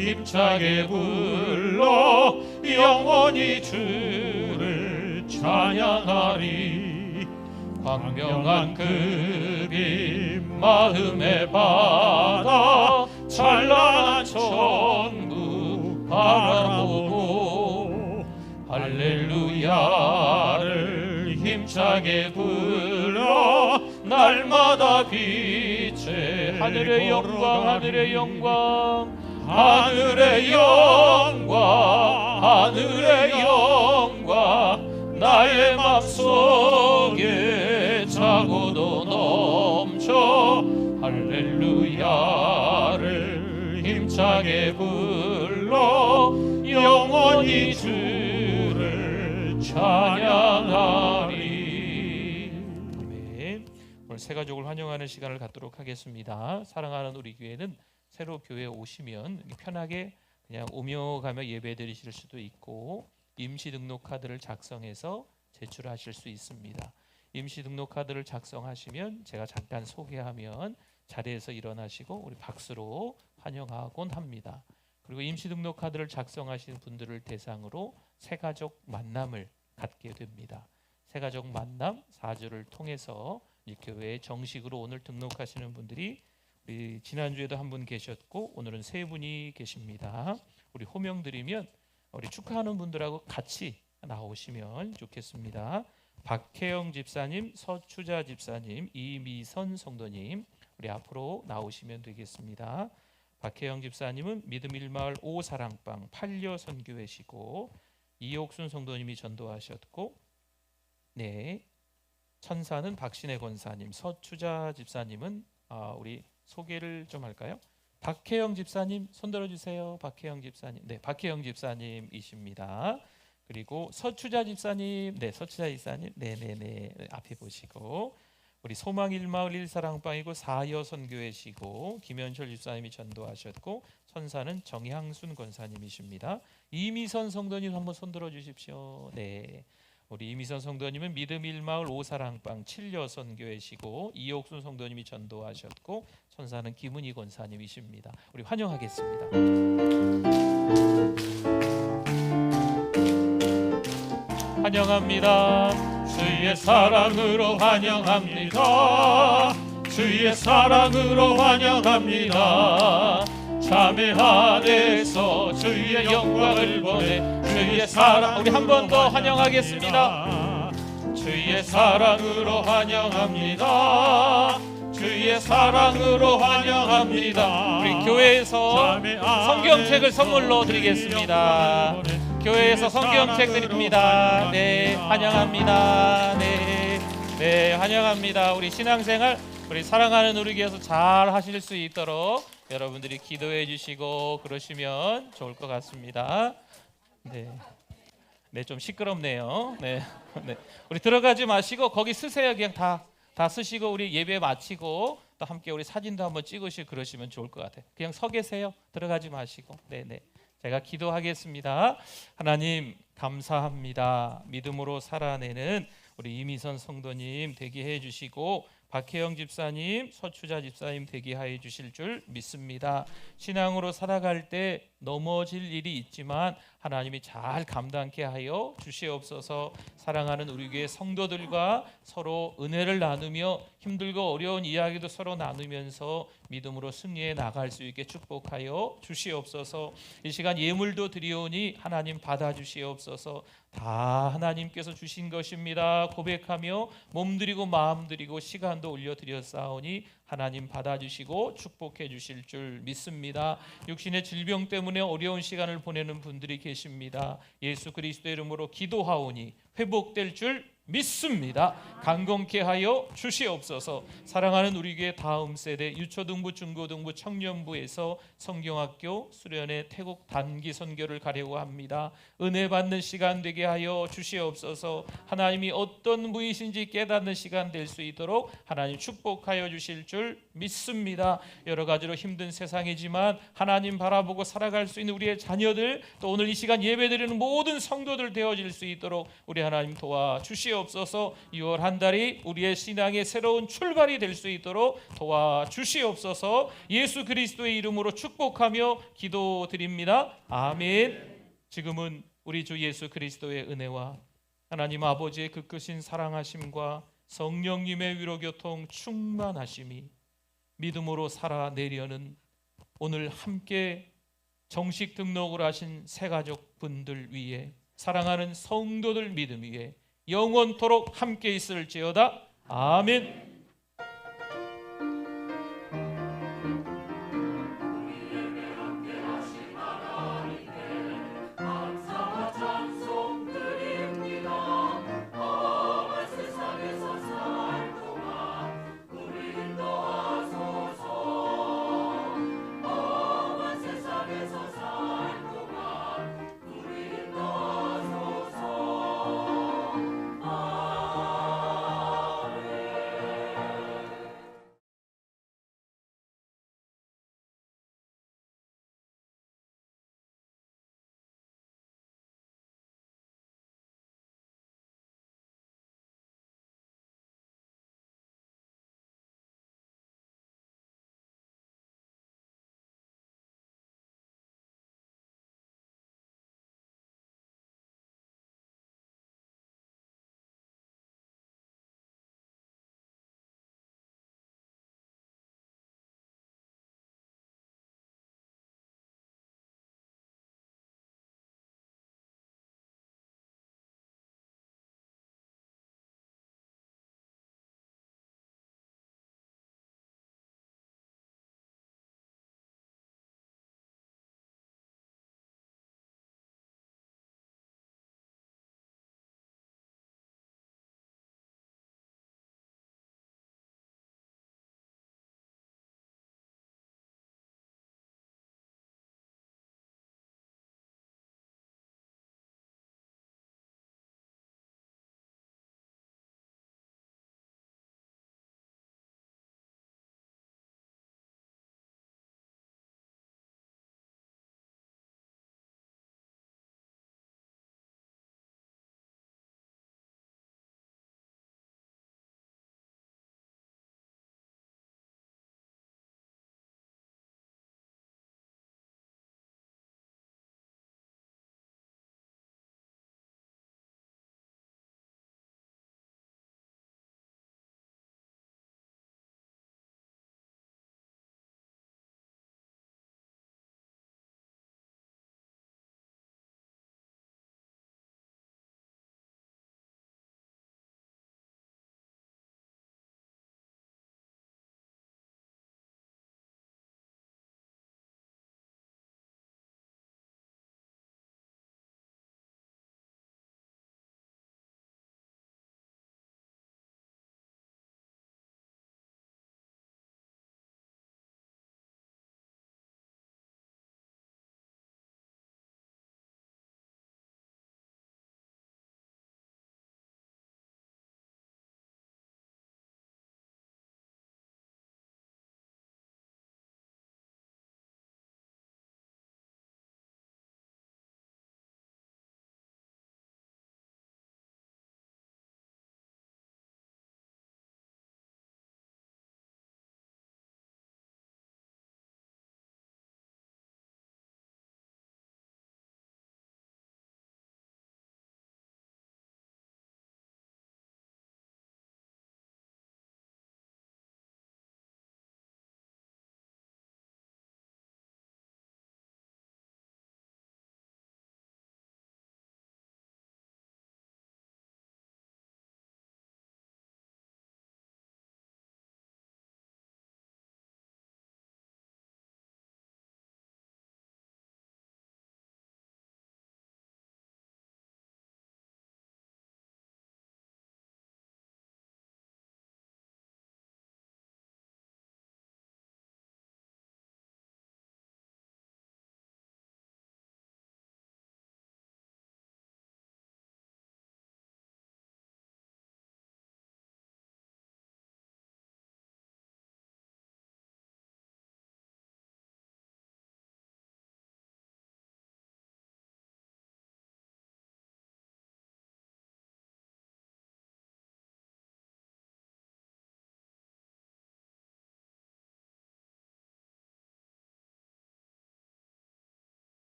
힘차게 불러 영원히 주를 찬양하리. 광명한 그 빛 마음에 받아 찬란한 천국 바라보고 할렐루야를 힘차게 불러 날마다 빛에 하늘의 영광 하늘의 영광 하늘의 영광 하늘의 영광 나의 맘속에 차고도 넘쳐 할렐루야를 힘차게 불러 영원히 주를 찬양하리. 아멘. 오늘 새 가족을 환영하는 시간을 갖도록 하겠습니다. 사랑하는 우리 교회는 새로 교회에 오시면 편하게 그냥 오며 가며 예배 드리실 수도 있고 임시 등록 카드를 작성해서 제출하실 수 있습니다. 임시 등록 카드를 작성하시면 제가 잠깐 소개하면 자리에서 일어나시고 우리 박수로 환영하곤 합니다. 그리고 임시 등록 카드를 작성하신 분들을 대상으로 새가족 만남을 갖게 됩니다. 새가족 만남 4주를 통해서 이 교회에 정식으로 오늘 등록하시는 분들이 우리 지난주에도 한 분 계셨고 오늘은 3분이 계십니다. 우리 호명드리면 우리 축하하는 분들하고 같이 나오시면 좋겠습니다. 박혜영 집사님, 서추자 집사님, 이미선 성도님 우리 앞으로 나오시면 되겠습니다. 박혜영 집사님은 믿음 1마을 5사랑방 8려 선교회시고 이옥순 성도님이 전도하셨고 네 천사는 박신혜 권사님, 서추자 집사님은 우리 소개를 좀 할까요? 박혜영 집사님 손 들어주세요. 박혜영 집사님, 네, 박혜영 집사님이십니다. 그리고 서추자 집사님, 네, 서추자 집사님, 네네네 앞에 보시고 우리 소망 1마을 1사랑방이고 4여 선교회시고 김현철 집사님이 전도하셨고 천사는 정향순 권사님이십니다. 이미선 성도님 한번 손 들어주십시오. 네. 우리 이미선 성도님은 믿음 1마을 5사랑방 7여 선교회시고 이옥순 성도님이 전도하셨고 천사는 김은희 권사님이십니다. 우리 환영하겠습니다. 환영합니다. 주의 사랑으로 환영합니다. 주의 사랑으로 환영합니다. 자매 안에서 주의 영광을 보내 주의 사랑 우리 한 번 더 환영하겠습니다. 주의 사랑으로 환영합니다. 주의 사랑으로 환영합니다. 우리 교회에서 성경책을 선물로 드리겠습니다. 교회에서 성경책 드립니다. 네, 환영합니다. 네, 환영합니다. 우리 신앙생활 우리 사랑하는 우리 교회에서 잘 하실 수 있도록 여러분들이 기도해 주시고 그러시면 좋을 것 같습니다. 네, 좀 시끄럽네요. 네. 우리 들어가지 마시고 거기 쓰세요. 그냥 다 쓰시고 우리 예배 마치고 또 함께 우리 사진도 한번 찍으시고 그러시면 좋을 것 같아요. 그냥 서 계세요. 들어가지 마시고. 네. 제가 기도하겠습니다. 하나님 감사합니다. 믿음으로 살아내는 우리 이미선 성도님 되게 해 주시고 박혜영 집사님, 서추자 집사님 되게 해 주실 줄 믿습니다. 신앙으로 살아갈 때 넘어질 일이 있지만 하나님이 잘 감당케 하여 주시옵소서. 사랑하는 우리 교회 성도들과 서로 은혜를 나누며 힘들고 어려운 이야기도 서로 나누면서 믿음으로 승리해 나갈 수 있게 축복하여 주시옵소서. 이 시간 예물도 드리오니 하나님 받아주시옵소서. 다 하나님께서 주신 것입니다. 고백하며 몸드리고 마음드리고 시간도 올려드렸사오니 하나님 받아주시고 축복해 주실 줄 믿습니다. 육신의 질병 때문에 어려운 시간을 보내는 분들이 계십니다. 예수 그리스도의 이름으로 기도하오니 회복될 줄 믿습니다. 강건케 하여 주시옵소서. 사랑하는 우리 교회 다음 세대 유초등부, 중고등부, 청년부에서 성경학교 수련회 태국 단기 선교를 가려고 합니다. 은혜 받는 시간 되게 하여 주시옵소서. 하나님이 어떤 분이신지 깨닫는 시간 될 수 있도록 하나님 축복하여 주실 줄 믿습니다. 여러 가지로 힘든 세상이지만 하나님 바라보고 살아갈 수 있는 우리의 자녀들 또 오늘 이 시간 예배드리는 모든 성도들 되어질 수 있도록 우리 하나님 도와주시옵소서. 주시옵소서. 6월 한 달이 우리의 신앙의 새로운 출발이 될 수 있도록 도와주시옵소서. 예수 그리스도의 이름으로 축복하며 기도드립니다. 아멘. 지금은 우리 주 예수 그리스도의 은혜와 하나님 아버지의 그 크신 사랑하심과 성령님의 위로교통 충만하심이 믿음으로 살아내려는 오늘 함께 정식 등록을 하신 새가족 분들 위에, 사랑하는 성도들 믿음 위에 영원토록 함께 있을지어다. 아멘.